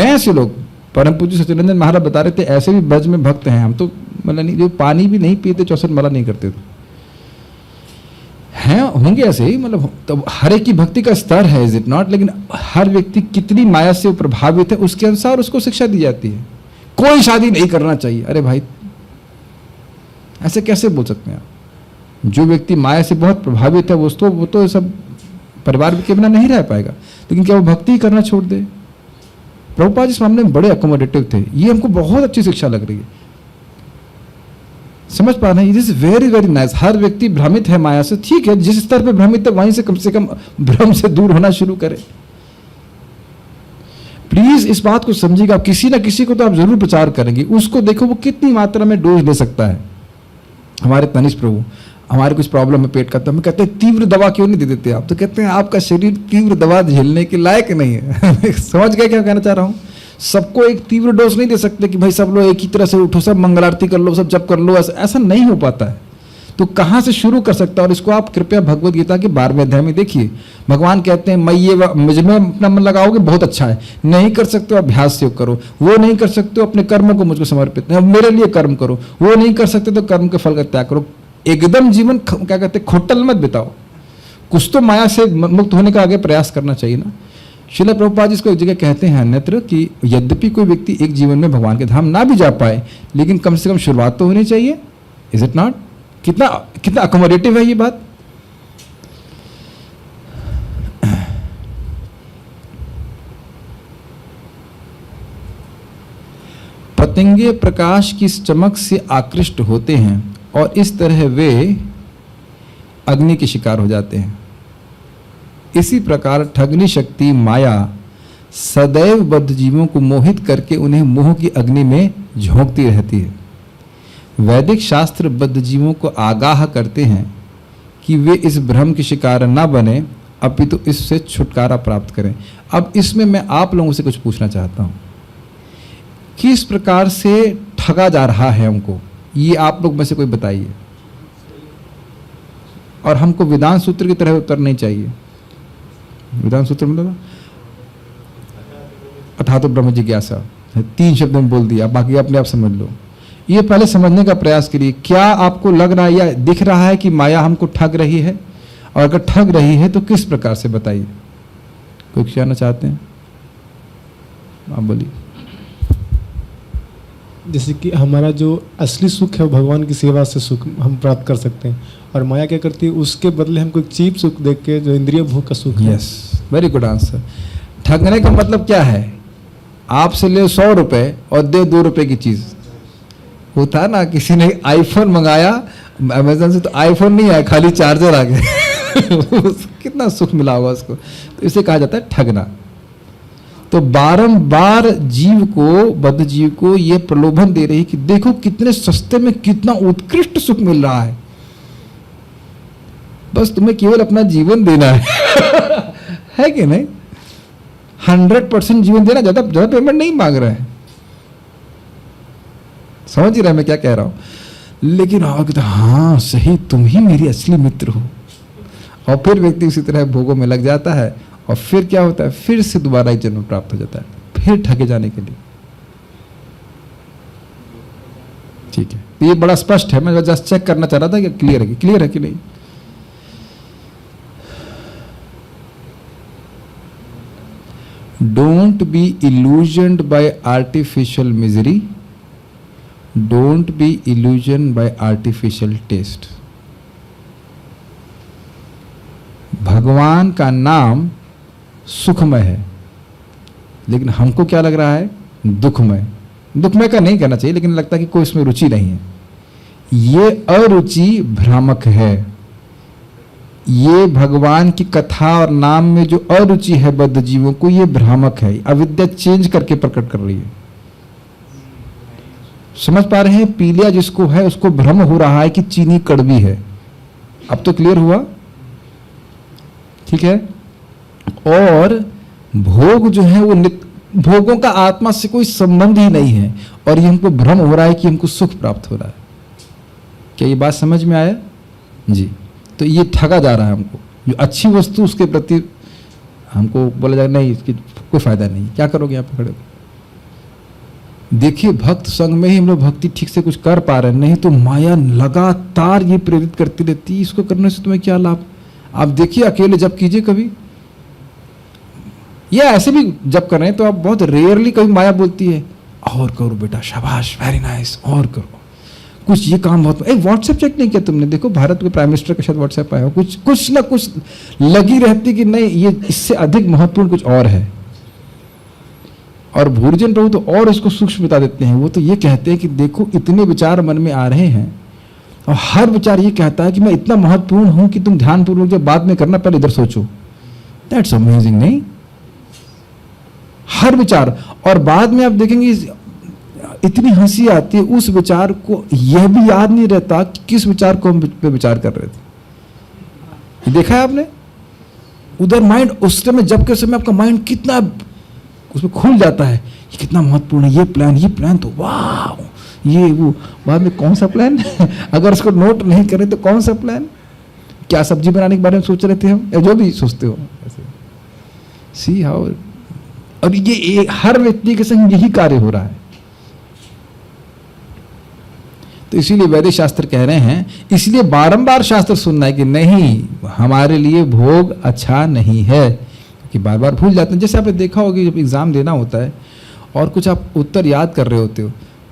ऐसे लोग। परम पूज्य सच्चिदानंद महाराज बता रहे थे ऐसे भी ब्रज में भक्त हैं, हम तो मतलब नहीं, जो पानी भी नहीं पीते 64 माला नहीं करते हैं, होंगे ऐसे ही, मतलब तो हर एक की भक्ति का स्तर है, इज इट नॉट? लेकिन हर व्यक्ति कितनी माया से प्रभावित है उसके अनुसार उसको शिक्षा दी जाती है। कोई शादी नहीं करना चाहिए, अरे भाई ऐसे कैसे बोल सकते हैं आप? जो व्यक्ति माया से बहुत प्रभावित है वो तो सब परिवार के बिना नहीं रह पाएगा, लेकिन क्या वो भक्ति करना छोड़ दे? प्रभुपाद जी इस मामले में बड़े अकोमोडेटिव थे, ये हमको बहुत अच्छी शिक्षा लग रही है। समझ पा रहे हैं? It is very very nice. हर व्यक्ति भ्रमित है माया से, ठीक है, जिस स्तर पे भ्रमित है वहीं से कम भ्रम से दूर होना शुरू करें। प्लीज इस बात को समझिएगा, किसी ना किसी को तो आप जरूर प्रचार करेंगे, उसको देखो वो कितनी मात्रा में डोज ले सकता है। हमारे तनिष प्रभु, हमारे कुछ प्रॉब्लम है पेट का, तो हमें कहते हैं तीव्र दवा क्यों नहीं दे देते आप? तो कहते हैं आपका शरीर तीव्र दवा झेलने के लायक नहीं है। समझ गए क्या कहना चाह रहा हूँ? सबको एक तीव्र डोज नहीं दे सकते कि भाई सब लोग एक ही तरह से उठो, सब मंगल आरती कर लो, सब जप कर लो, ऐसा नहीं हो पाता है। तो कहाँ से शुरू कर सकता है? और इसको आप कृपया भगवद गीता के 12वें अध्याय में देखिए, भगवान कहते हैं मुझ में अपना मन लगाओगे बहुत अच्छा है, नहीं कर सकते हो अभ्यास से करो, वो नहीं कर सकते हो अपने कर्मों को मुझको समर्पित, मेरे लिए कर्म करो, वो नहीं कर सकते तो कर्म के फल का त्याग करो। एकदम जीवन क्या कहते हैं खोटल मत बिताओ, कुछ तो माया से मुक्त होने का आगे प्रयास करना चाहिए ना। श्रील प्रभुपाद इसको एक जगह कहते हैं अन्यत्र कि यद्यपि कोई व्यक्ति एक जीवन में भगवान के धाम ना भी जा पाए, लेकिन कम से कम शुरुआत तो होनी चाहिए, इज इट नॉट? कितना अकोमोडेटिव है ये बात। पतंगे प्रकाश की चमक से आकृष्ट होते हैं और इस तरह वे अग्नि के शिकार हो जाते हैं। इसी प्रकार ठगनी शक्ति माया सदैव बद्ध जीवों को मोहित करके उन्हें मोह की अग्नि में झोंकती रहती है। वैदिक शास्त्र बद्ध जीवों को आगाह करते हैं कि वे इस भ्रम के शिकार न बने, अपितु इससे छुटकारा प्राप्त करें। अब इसमें मैं आप लोगों से कुछ पूछना चाहता हूं, किस प्रकार से ठगा जा रहा है हमको, ये आप लोग में से कोई बताइए। और हमको वेदांत सूत्र की तरह उत्तर नहीं चाहिए। वेदांत सूत्र मतलब अथातो ब्रह्म जिज्ञासा, 3 शब्द में बोल दिया, बाकी अपने आप समझ लो। ये पहले समझने का प्रयास करिए, क्या आपको लग रहा है या दिख रहा है कि माया हमको ठग रही है, और अगर ठग रही है तो किस प्रकार से, बताइए। कोई कहना चाहते हैं? आप बोलिए। जैसे कि हमारा जो असली सुख है वो भगवान की सेवा से सुख हम प्राप्त कर सकते हैं, और माया क्या करती है, उसके बदले हमको एक चीप सुख देख के जो इंद्रिय भोग का सुख है। Yes, very good answer. ठगने का मतलब क्या है, आपसे ले 100 रुपए और दे 2 रुपए की चीज। होता है ना, किसी ने आईफोन मंगाया अमेजन से, तो आईफोन नहीं आया, खाली चार्जर आ गया कितना सुख मिला होगा उसको। तो इसे कहा जाता है ठगना। तो बारंबार जीव को, बद्ध जीव को ये प्रलोभन दे रही कि देखो कितने सस्ते में कितना उत्कृष्ट सुख मिल रहा है, बस तुम्हें केवल अपना जीवन देना है कि नहीं? 100% जीवन देना, ज्यादा ज्यादा पेमेंट नहीं मांग रहे हैं। समझ ही रहे मैं क्या कह रहा हूं? लेकिन हाँ सही, तुम ही मेरी असली मित्र हो। और फिर व्यक्ति उसी तरह भोगों में लग जाता है, और फिर क्या होता है, फिर से दोबारा एक जन्म प्राप्त हो जाता है, फिर ठगे जाने के लिए। ठीक है, तो ये बड़ा स्पष्ट है, मैं जस्ट चेक करना चाह रहा था कि क्लियर है कि नहीं। Don't be illusioned by artificial misery, don't be illusion by artificial taste. भगवान का नाम सुखमय है, लेकिन हमको क्या लग रहा है, दुखमय। दुखमय का नहीं कहना चाहिए, लेकिन लगता है कि कोई इसमें रुचि नहीं है। ये अरुचि भ्रामक है। ये भगवान की कथा और नाम में जो अरुचि है बद्ध जीवों को, ये भ्रामक है। अविद्या चेंज करके प्रकट कर रही है। समझ पा रहे हैं? पीलिया जिसको है उसको भ्रम हो रहा है कि चीनी कड़वी है। अब तो क्लियर हुआ? ठीक है। और भोग जो है वो भोगों का आत्मा से कोई संबंध ही नहीं है, और ये हमको भ्रम हो रहा है कि हमको सुख प्राप्त हो रहा है। क्या ये बात समझ में आया जी? तो ये ठगा जा रहा है हमको। जो अच्छी वस्तु उसके प्रति हमको बोला जाए नहीं, इसकी कोई फायदा नहीं। क्या करोगे यहाँ पे खड़े? देखिए, भक्त संग में ही हम लोग भक्ति ठीक से कुछ कर पा रहे हैं, नहीं तो माया लगातार ये प्रेरित करती रहती है, इसको करने से तुम्हें क्या लाभ। आप देखिए, अकेले जप कीजिए कभी, या ऐसे भी जप कर रहे हैं तो आप बहुत रेयरली कभी माया बोलती है और करो बेटा, शाबाश, वेरी नाइस, और करो कुछ, ये काम बहुत। व्हाट्सएप चेक नहीं किया तुमने? देखो भारत के प्राइम मिनिस्टर के साथ व्हाट्सएप आया हो, कुछ ना कुछ लगी रहती कि नहीं, ये इससे अधिक महत्वपूर्ण कुछ और है। और भूर्जन प्रभु तो और इसको सूक्ष्म बता देते हैं। वो तो ये कहते हैं कि देखो, इतने विचार मन में आ रहे हैं, और हर विचार ये कहता है कि मैं इतना महत्वपूर्ण हूं कि तुम ध्यानपूर्वक जब बाद में करना, पहले इधर सोचो। दैट्स अमेजिंग, नहीं? हर विचार, और बाद में आप देखेंगे इतनी हंसी आती है, उस विचार को यह भी याद नहीं रहता कि किस विचार को हम पे विचार कर रहे थे। देखा है आपने? उधर माइंड उस समय, जब के समय आपका माइंड कितना उसमें खुल जाता है, ये कितना महत्वपूर्ण है, ये प्लान तो वाह, ये वो, बाद में कौन सा प्लान अगर उसको नोट नहीं करें तो कौन सा प्लान, क्या सब्जी बनाने के बारे में सोच रहे थे हम, या जो भी सोचते हो ऐसे। सी हाउ, और ये हर व्यक्ति के संग यही कार्य हो रहा है। तो इसीलिए वैदिक शास्त्र कह रहे हैं, इसलिए बारंबार शास्त्र सुनना है कि नहीं, हमारे लिए भोग अच्छा नहीं है, कि बार बार भूल जाते हैं। जैसे आपने देखा होगा, जब एग्जाम देना होता है और कुछ आप उत्तर याद कर रहे होते हो,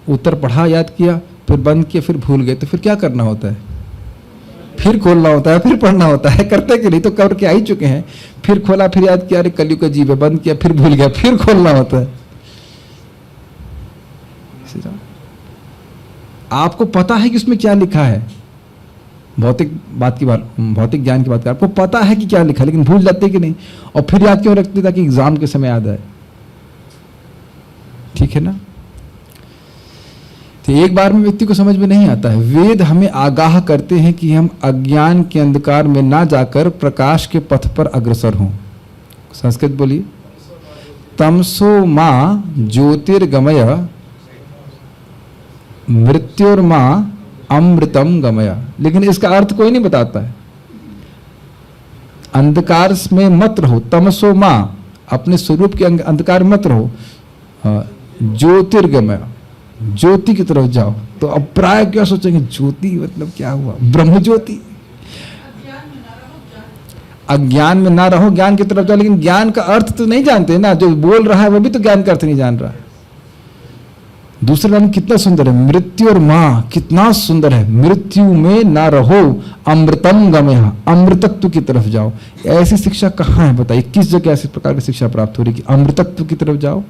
उत्तर पढ़ा, याद किया, फिर बंद किया, फिर भूल गए, तो फिर क्या करना होता है? फिर खोलना होता है, फिर पढ़ना होता है। करते कि नहीं? तो कर के आ ही चुके हैं। फिर खोला, फिर याद किया, अरे कलयुग का जीव है, बंद किया, फिर भूल गया, फिर खोलना होता है। आपको पता है कि उसमें क्या लिखा है, भौतिक ज्ञान की बात कर, आपको पता है कि क्या लिखा है, लेकिन भूल जाते कि नहीं, और फिर याद क्यों रखते ताकि एग्जाम के समय याद आए। ठीक है ना? तो एक बार में व्यक्ति को समझ में नहीं आता है। वेद हमें आगाह करते हैं कि हम अज्ञान के अंधकार में ना जाकर प्रकाश के पथ पर अग्रसर हों। संस्कृत बोलिए, तमसो मां ज्योतिर्गमय मृत्युर्मा अमृतम गमय। लेकिन इसका अर्थ कोई नहीं बताता है। अंधकार में मत रहो, तमसो मां, अपने स्वरूप के अंधकार मत रहो, ज्योतिर्गमय, ज्योति की तरफ जाओ। तो अब प्राय क्या सोचेंगे, ज्योति मतलब क्या हुआ, ब्रह्म ज्योति। अज्ञान में ना रहो, ज्ञान की तरफ जाओ। लेकिन ज्ञान का अर्थ तो नहीं जानते ना, जो बोल रहा है वो भी तो ज्ञान का अर्थ नहीं जान रहा है। दूसरा नाम कितना सुंदर है, मृत्यु और मां, कितना सुंदर है। मृत्यु में ना रहो, अमृतम गमय, अमृतत्व की तरफ जाओ। ऐसी शिक्षा कहाँ है बताइए, किस जगह ऐसी प्रकार की शिक्षा प्राप्त हो रही कि अमृतत्व की तरफ जाओ।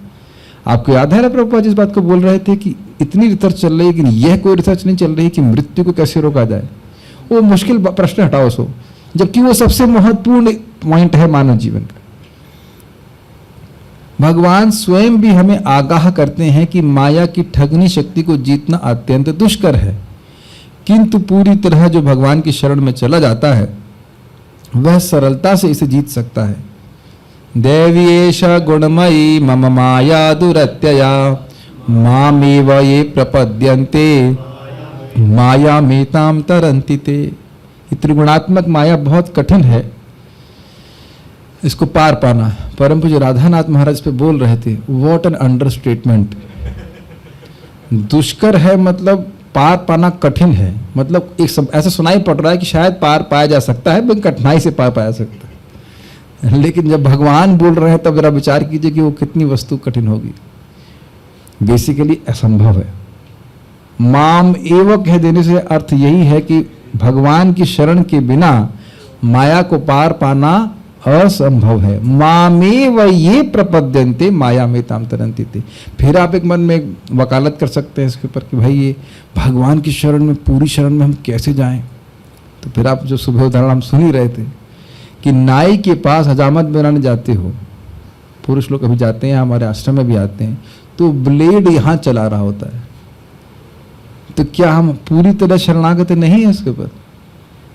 आपको याद है ना प्रभुपाद जिस बात को बोल रहे थे कि इतनी रिसर्च चल रही है, लेकिन यह कोई रिसर्च नहीं चल रही कि मृत्यु को कैसे रोका जाए। वो मुश्किल प्रश्न हटाओ सो, जबकि वो सबसे महत्वपूर्ण पॉइंट है मानव जीवन का। भगवान स्वयं भी हमें आगाह करते हैं कि माया की ठगनी शक्ति को जीतना अत्यंत दुष्कर है, किंतु पूरी तरह जो भगवान की शरण में चला जाता है वह सरलता से इसे जीत सकता है। देवी एषा गुणमयी मम माया दुरत्यया मामेव ये प्रपद्यन्ते माया मेताम तरन्ति ते। त्रिगुणात्मक माया बहुत कठिन है, इसको पार पाना। परम पूज्य राधानाथ महाराज पे बोल रहे थे, व्हाट एन अंडरस्टेटमेंट। दुष्कर है मतलब पार पाना कठिन है, मतलब एक ऐसा सुनाई पड़ रहा है कि शायद पार पाया जा सकता है, लेकिन कठिनाई से पार पाया सकता है। लेकिन जब भगवान बोल रहे हैं तब जरा विचार कीजिए कि वो कितनी वस्तु कठिन होगी। बेसिकली असंभव है। माम एव कह देने से अर्थ यही है कि भगवान की शरण के बिना माया को पार पाना असंभव है। मामेव ये प्रपद्यन्ते माया में ताम तरन्ति ते। फिर आप एक मन में वकालत कर सकते हैं इसके ऊपर कि भाई ये भगवान की शरण में, पूरी शरण में हम कैसे जाएं। तो फिर आप जो सुबह उदाहरण हम सुन ही रहे थे कि नाई के पास हजामत बनाने जाते हो, पुरुष लोग कभी जाते हैं, हमारे आश्रम में भी आते हैं, तो ब्लेड यहाँ चला रहा होता है। तो क्या हम पूरी तरह शरणागत नहीं है इसके ऊपर?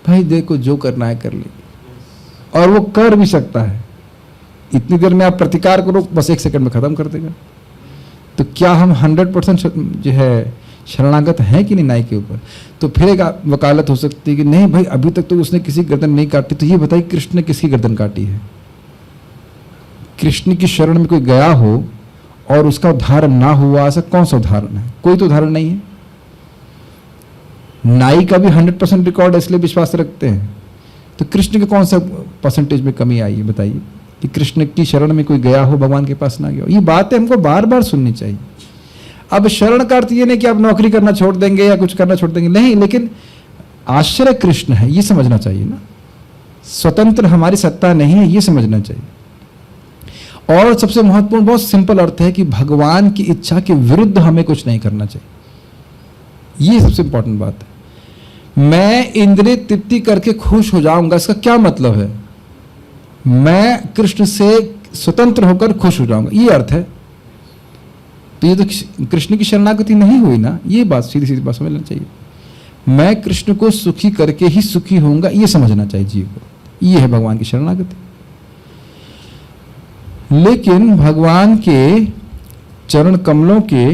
भाई देखो जो करना है कर ले, और वो कर भी सकता है। इतनी देर में आप प्रतिकार करो, बस 1 सेकंड में खत्म कर देगा। तो क्या हम 100% जो है शरणागत हैं कि नहीं नाई के ऊपर? तो फिर एक वकालत हो सकती है कि नहीं भाई अभी तक तो उसने किसी गर्दन नहीं काटी। तो ये बताइए कृष्ण ने किसकी गर्दन काटी है? कृष्ण की शरण में कोई गया हो और उसका उद्धारण ना हुआ, ऐसा कौन सा उदाहरण है? कोई तो उदाहरण नहीं है। नाई का भी 100% रिकॉर्ड इसलिए विश्वास रखते हैं। तो कृष्ण के कौन सा परसेंटेज में कमी आई है बताइए कि कृष्ण की शरण में कोई गया हो, भगवान के पास ना गया हो? ये बातें हमको बार बार सुननी चाहिए। अब शरण का अर्थ ये नहीं कि आप नौकरी करना छोड़ देंगे या कुछ करना छोड़ देंगे, नहीं, लेकिन आश्रय कृष्ण है, ये समझना चाहिए ना। स्वतंत्र हमारी सत्ता नहीं है, ये समझना चाहिए। और सबसे महत्वपूर्ण बहुत सिंपल अर्थ है कि भगवान की इच्छा के विरुद्ध हमें कुछ नहीं करना चाहिए। ये सबसे इंपॉर्टेंट बात है। मैं इंद्रिय तृप्ति करके खुश हो जाऊंगा, इसका क्या मतलब है? मैं कृष्ण से स्वतंत्र होकर खुश हो जाऊंगा, ये अर्थ है। तो ये तो कृष्ण की शरणागति नहीं हुई ना, ये बात सीधी सीधी बात समझना चाहिए। मैं कृष्ण को सुखी करके ही सुखी होऊंगा, ये समझना चाहिए जीव को। ये है भगवान की शरणागति। लेकिन भगवान के चरण कमलों के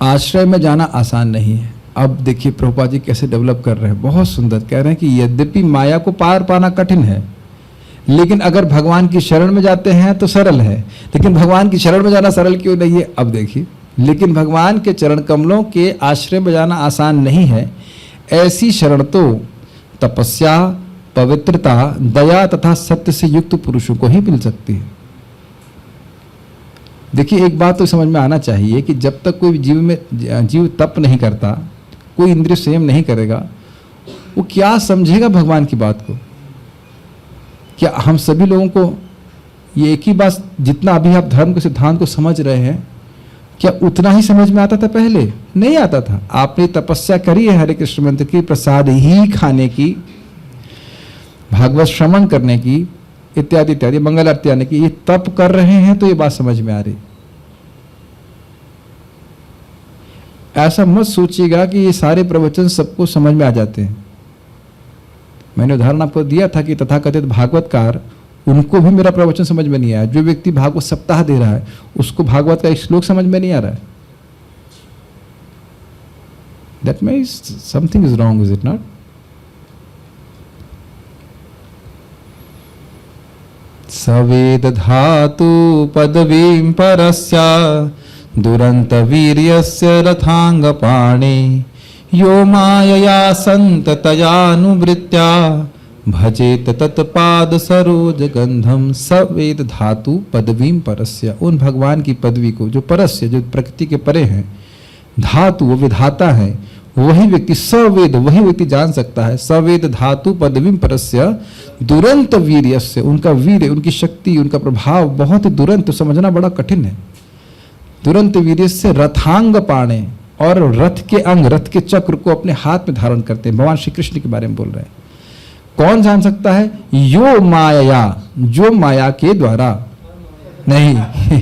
आश्रय में जाना आसान नहीं है। अब देखिए प्रभुपाद जी कैसे डेवलप कर रहे हैं, बहुत सुंदर। कह रहे हैं कि यद्यपि माया को पार पाना कठिन है, लेकिन अगर भगवान की शरण में जाते हैं तो सरल है। लेकिन भगवान की शरण में जाना सरल क्यों नहीं है? अब देखिए, लेकिन भगवान के चरण कमलों के आश्रय में जाना आसान नहीं है। ऐसी शरण तो तपस्या, पवित्रता, दया तथा सत्य से युक्त पुरुषों को ही मिल सकती है। देखिए एक बात तो समझ में आना चाहिए कि जब तक कोई जीव तप नहीं करता, कोई इंद्रिय संयम नहीं करेगा, वो क्या समझेगा भगवान की बात को? क्या हम सभी लोगों को ये एक ही बात, जितना अभी आप धर्म के सिद्धांत को समझ रहे हैं, क्या उतना ही समझ में आता था? पहले नहीं आता था। आपने तपस्या करी है हरे कृष्ण मंत्र की, प्रसाद ही खाने की, भागवत श्रवण करने की, इत्यादि इत्यादि, मंगल आरती आने की, ये तप कर रहे हैं तो ये बात समझ में आ रही। ऐसा मत सोचिएगा कि ये सारे प्रवचन सबको समझ में आ जाते हैं। मैंने उदाहरण आपको दिया था कि तथाकथित भागवतकार, उनको भी मेरा प्रवचन समझ में नहीं आया। जो व्यक्ति भागवत सप्ताह दे रहा है उसको भागवत का एक श्लोक समझ में नहीं आ रहा है। That means something is wrong, is it not? सवेद धातु पदवीं परस्य दुरंत वीर्यस्य रथांगपाणे यो मायया संततयानुवृत्त्या भजेत तत्पाद सरोज गंधम। सवेद धातु पदवीं परस्य, उन भगवान की पदवी को, जो परस्य, जो प्रकृति के परे हैं, धातु वो विधाता है, वही व्यक्ति सवेद, वही व्यक्ति जान सकता है। सवेद धातु पदवीं परस्य दुरंत वीर्यस्य, उनका वीर्य, उनकी शक्ति, उनका प्रभाव बहुत ही दुरंत, समझना बड़ा कठिन है। दुरंत वीर्यस्य रथांग पाणे, और रथ के अंग, रथ के चक्र को अपने हाथ में धारण करते हैं। भगवान श्री कृष्ण के बारे में बोल रहे हैं। कौन जान सकता है? यो माया, जो माया के द्वारा, नहीं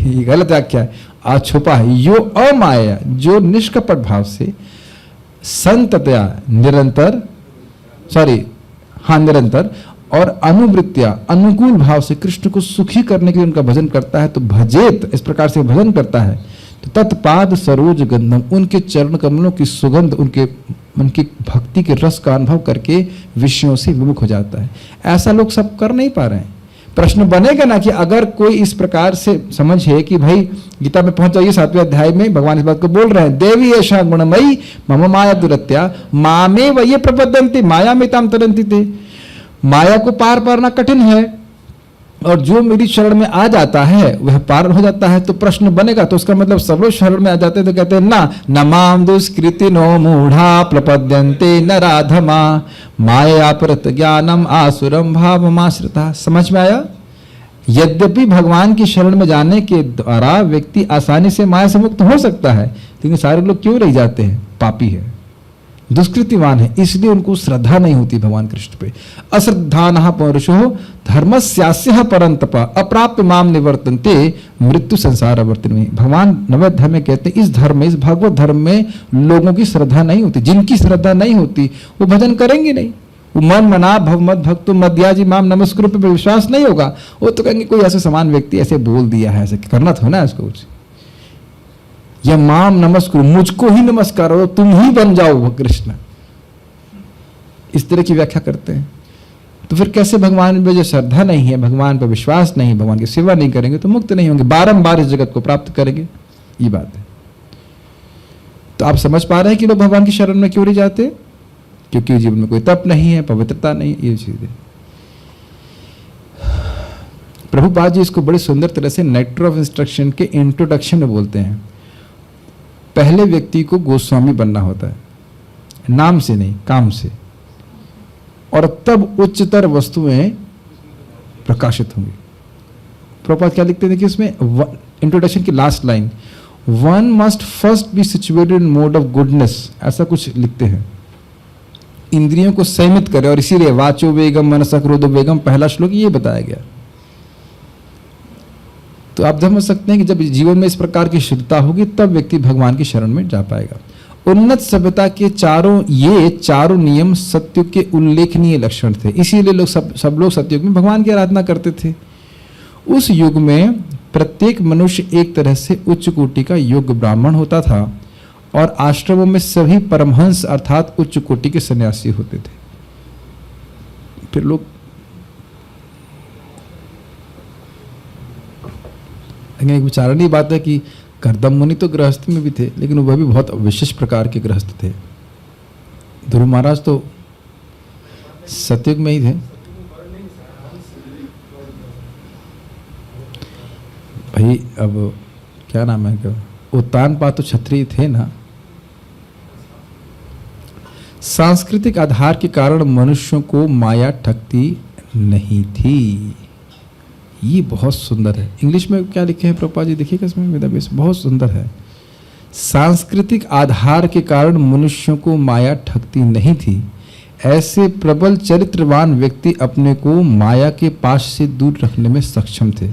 ये गलत व्याख्या है, आज छुपा है। यो अमाया, जो निष्कपट भाव से, संततया निरंतर, निरंतर, और अनुवृत्तिया अनुकूल भाव से कृष्ण को सुखी करने के लिए उनका भजन करता है। तो भजेत, इस प्रकार से भजन करता है तो तत्पाद सरोज गंधम, उनके चरण कमलों की सुगंध, उनकी भक्ति के रस का अनुभव करके विषयों से विमुख हो जाता है। ऐसा लोग सब कर नहीं पा रहे हैं। प्रश्न बनेगा ना कि अगर कोई इस प्रकार से समझे कि भाई गीता में पहुंच जाइए 7वें अध्याय में भगवान इस बात को बोल रहे हैं, देवी ऐसा गुणमयी मम माया दुरत्या मामे वये प्रपद्यन्ते माया में ताम तरन्ति ते। माया को पार पारना कठिन है, और जो मेरी शरण में आ जाता है वह पार हो जाता है। तो प्रश्न बनेगा, तो उसका मतलब सब लोग शरण में आ जाते हैं तो कहते हैं ना, नमाम दुष्कृति नो मूढ़ा प्रपद्यन्ते नराधमा माया परत ज्ञानम आसुरम भावमाश्रिता। समझ में आया? यद्यपि भगवान की शरण में जाने के द्वारा व्यक्ति आसानी से माया से मुक्त हो सकता है, लेकिन सारे लोग क्यों रह जाते हैं? पापी है, दुष्कृतिवान है, इसलिए उनको श्रद्धा नहीं होती भगवान कृष्ण पे। अश्रद्धानः पौरुषो धर्मस्यास्य परंतप अप्राप्य माम निवर्तन्ते मृत्यु संसार वर्तन। भगवान नवद धर्म में कहते हैं, इस धर्म में, इस भगवत धर्म में लोगों की श्रद्धा नहीं होती। जिनकी श्रद्धा नहीं होती वो भजन करेंगे नहीं। वो मन मना भव मद भक्तो मद्याजी माम नमस्कुरु पे विश्वास नहीं होगा। वो तो कहेंगे कोई ऐसे समान व्यक्ति ऐसे बोल दिया है, ऐसे करना था ना इसको, या माम नमस्कुरु, मुझको ही नमस्कार हो, तुम ही बन जाओ कृष्ण, इस तरह की व्याख्या करते हैं। तो फिर कैसे भगवान में जो श्रद्धा नहीं है, भगवान पर विश्वास नहीं, भगवान की सेवा नहीं करेंगे तो मुक्त नहीं होंगे, बारंबार इस जगत को प्राप्त करेंगे। ये बात है। तो आप समझ पा रहे हैं कि लोग भगवान की शरण में क्यों नहीं जाते? क्योंकि जीवन में कोई तप नहीं है, पवित्रता नहीं, ये चीज है। प्रभुपाद जी इसको बड़े सुंदर तरह से नेक्टर ऑफ इंस्ट्रक्शन के इंट्रोडक्शन में बोलते हैं। पहले व्यक्ति को गोस्वामी बनना होता है, नाम से नहीं, काम से, और तब उच्चतर वस्तुएं प्रकाशित होंगी। प्रभुपाद क्या लिखते हैं कि इसमें इंट्रोडक्शन की last line, one must first be situated in mode of goodness, ऐसा कुछ लिखते हैं। इंद्रियों को संयमित करे, और इसीलिए वाचो वेगम मनसा क्रोधो वेगम, पहला श्लोक ये बताया गया। तो आप समझ सकते हैं कि जब जीवन में इस प्रकार की शुद्धता होगी तब व्यक्ति भगवान की शरण में जा पाएगा। उन्नत सभ्यता के ये चारों नियम सत्युग के उल्लेखनीय लक्षण थे, इसीलिए लोग सब लोग सत्युग में भगवान की आराधना करते थे। उस युग में प्रत्येक मनुष्य एक तरह से उच्च कोटि का योग्य ब्राह्मण होता था, और आश्रमों में सभी परमहंस अर्थात उच्च कोटि के सन्यासी होते थे। फिर लोग एक विचारणीय बात है कि कर्दम मुनि तो गृहस्थ में भी थे, लेकिन वह भी बहुत विशेष प्रकार के गृहस्थ थे। ध्रुव महाराज तो सतयुग में ही थे। भाई अब क्या नाम है, उत्तानपाद तो क्षत्रिय थे ना। सांस्कृतिक आधार के कारण मनुष्यों को माया ठगती नहीं थी। ये बहुत सुंदर है। इंग्लिश में क्या लिखे हैं प्रभुपाद जी, देखिएगा इसमें, वेदावेश बहुत सुंदर है। सांस्कृतिक आधार के कारण मनुष्यों को माया ठगती नहीं थी। ऐसे प्रबल चरित्रवान व्यक्ति अपने को माया के पाश से दूर रखने में सक्षम थे।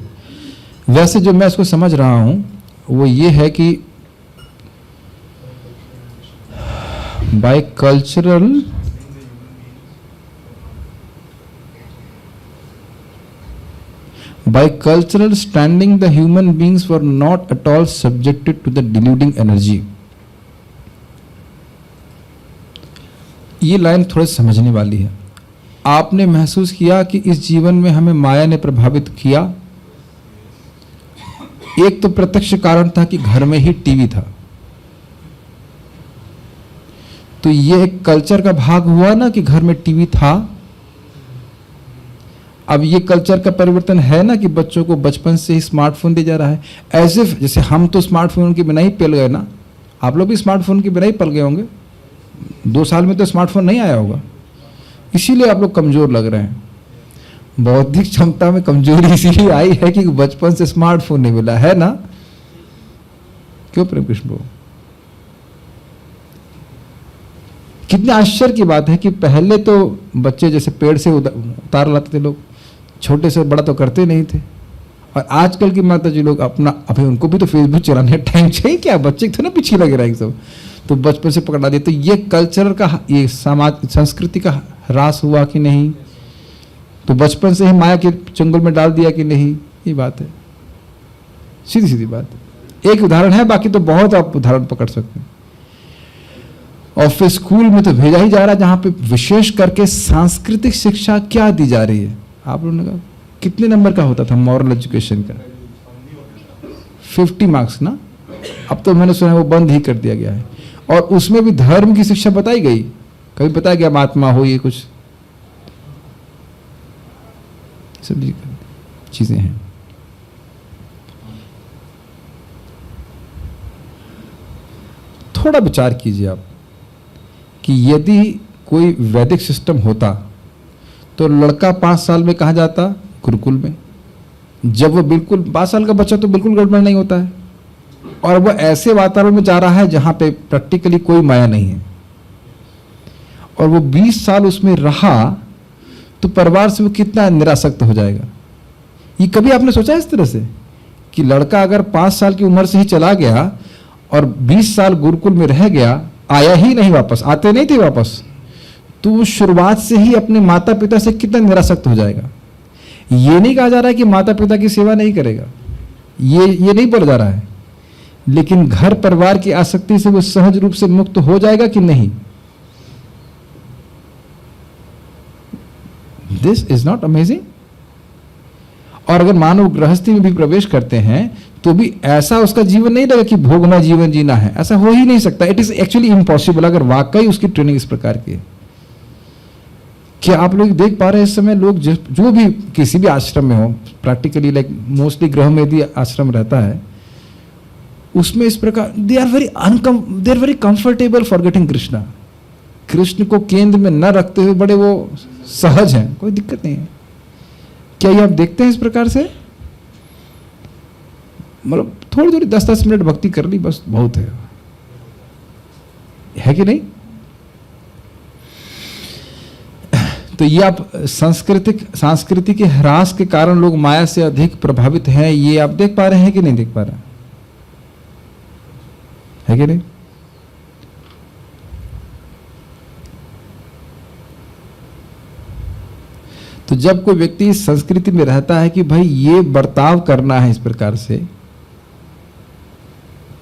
वैसे जो मैं इसको समझ रहा हूं वो ये है कि by cultural standing the human beings were not at all subjected to the deluding energy. ये लाइन थोड़े समझने वाली है। आपने महसूस किया कि इस जीवन में हमें माया ने प्रभावित किया। एक तो प्रत्यक्ष कारण था कि घर में ही टीवी था, तो ये एक कल्चर का भाग हुआ ना कि घर में टीवी था। अब ये कल्चर का परिवर्तन है ना कि बच्चों को बचपन से ही स्मार्टफोन दिया जा रहा है, एज इफ जैसे हम तो स्मार्टफोन के बिना ही पल गए ना। आप लोग भी स्मार्टफोन के बिना ही पल गए होंगे। 2 साल में तो स्मार्टफोन नहीं आया होगा, इसीलिए आप लोग कमजोर लग रहे हैं। बौद्धिक क्षमता में कमजोरी इसीलिए आई है कि बचपन से स्मार्टफोन नहीं मिला है ना। क्यों प्रेम कृष्ण बाबू? कितने आश्चर्य की बात है कि पहले तो बच्चे जैसे पेड़ से उतार लाते थे लोग, छोटे से बड़ा तो करते नहीं थे। और आजकल की माता जी लोग अपना अभी उनको भी तो फेसबुक चलाने टाइम चाहिए क्या? बच्चे तो ना पीछे लगे रहेंगे सब, तो बचपन से पकड़ा दिए। तो ये कल्चर का, ये समाज संस्कृति का ह्रास हुआ कि नहीं? तो बचपन से ही माया के चंगुल में डाल दिया कि नहीं? ये बात है, सीधी सीधी बात। एक उदाहरण है, बाकी तो बहुत आप उदाहरण पकड़ सकते हैं। और फिर स्कूल में तो भेजा ही जा रहा है जहां पे विशेष करके सांस्कृतिक शिक्षा क्या दी जा रही है। आप लोगों ने कहा कितने नंबर का होता था मॉरल एजुकेशन का? 50 मार्क्स ना। अब तो मैंने सुना है वो बंद ही कर दिया गया है। और उसमें भी धर्म की शिक्षा बताई गई, कभी बताया गया महात्मा हो, ये कुछ सब चीजें हैं। थोड़ा विचार कीजिए आप कि यदि कोई वैदिक सिस्टम होता तो लड़का 5 साल में कहाँ जाता? गुरुकुल में। जब वो बिल्कुल 5 साल का बच्चा तो बिल्कुल गड़बड़ नहीं होता है, और वो ऐसे वातावरण में जा रहा है जहां पे प्रैक्टिकली कोई माया नहीं है, और वो 20 साल उसमें रहा, तो परिवार से वो कितना निरासक्त हो जाएगा। ये कभी आपने सोचा इस तरह से कि लड़का अगर 5 साल की उम्र से ही चला गया और 20 साल गुरुकुल में रह गया, आया ही नहीं वापस, आते नहीं थे वापस, तो वो शुरुआत से ही अपने माता पिता से कितना निरासक्त हो जाएगा। ये नहीं कहा जा रहा है कि माता पिता की सेवा नहीं करेगा, ये नहीं बोला जा रहा है, लेकिन घर परिवार की आसक्ति से वो सहज रूप से मुक्त हो जाएगा कि नहीं? This is not amazing. और अगर मानव गृहस्थी में भी प्रवेश करते हैं तो भी ऐसा उसका जीवन नहीं रहेगा कि भोगना जीवन जीना है, ऐसा हो ही नहीं सकता। इट इज एक्चुअली इम्पॉसिबल अगर वाकई उसकी ट्रेनिंग इस प्रकार की है। क्या आप लोग देख पा रहे हैं इस समय लोग जो भी किसी भी आश्रम में हो, प्रैक्टिकली लाइक मोस्टली गृह में यदि आश्रम रहता है, उसमें इस प्रकार they are very comfortable for getting Krishna. Krishna को केंद्र में न रखते हुए बड़े वो सहज हैं, कोई दिक्कत नहीं है। क्या ये आप देखते हैं इस प्रकार से? मतलब थोड़ी थोड़ी 10-10 मिनट भक्ति कर ली बस बहुत है कि नहीं? तो ये आप संस्कृति के ह्रास के कारण लोग माया से अधिक प्रभावित हैं, ये आप देख पा रहे हैं कि नहीं देख पा रहे हैं? है कि नहीं? तो जब कोई व्यक्ति इस संस्कृति में रहता है कि भाई ये बर्ताव करना है इस प्रकार से,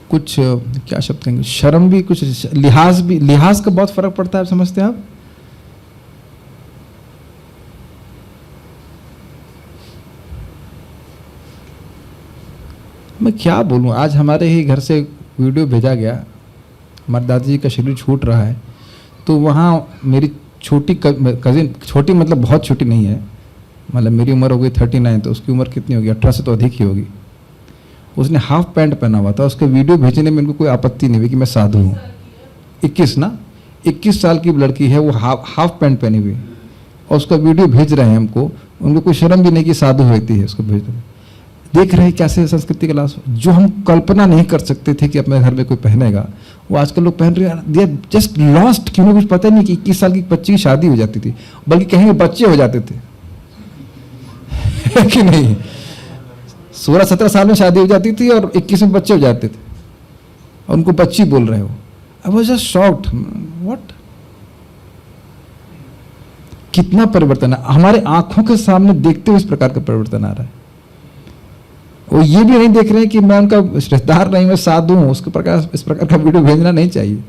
कुछ क्या शब्द कहेंगे, शर्म भी, कुछ लिहाज का बहुत फर्क पड़ता है, आप समझते हैं आप? मैं क्या बोलूं, आज हमारे ही घर से वीडियो भेजा गया, हमारे दादाजी का शरीर छूट रहा है, तो वहाँ मेरी छोटी कजिन, छोटी मतलब बहुत छोटी नहीं है, मतलब मेरी उम्र हो गई 39, तो उसकी उम्र कितनी होगी? 18 से तो अधिक ही होगी। उसने हाफ पैंट पहना हुआ था, उसके वीडियो भेजने में इनको कोई आपत्ति नहीं हुई कि मैं साधु हूँ। 21 साल की लड़की है, वो हाफ पैंट पहनी हुई, और उसका वीडियो भेज रहे हैं हमको, उनको कोई शर्म भी नहीं कि साधु होती है, उसको भेज रहे। देख रहे हैं कैसे संस्कृति का लाश, जो हम कल्पना नहीं कर सकते थे कि अपने घर में कोई पहनेगा, वो आजकल लोग पहन रहे हैं। दे आर जस्ट लॉस्ट, क्यों कुछ पता नहीं कि 21 साल की बच्ची की शादी हो जाती थी, बल्कि कहेंगे बच्चे हो जाते थे कि नहीं? 16-17 साल में शादी हो जाती थी और 21 में बच्चे हो जाते थे, और उनको बच्ची बोल रहे हो। I was just shocked. What, कितना परिवर्तन है हमारे आंखों के सामने देखते हुए इस प्रकार का परिवर्तन आ रहा है। वो ये भी नहीं देख रहे हैं कि मैं उनका रिश्तेदार नहीं, मैं साधु हूं, उसके प्रकार इस प्रकार का वीडियो भेजना नहीं चाहिए।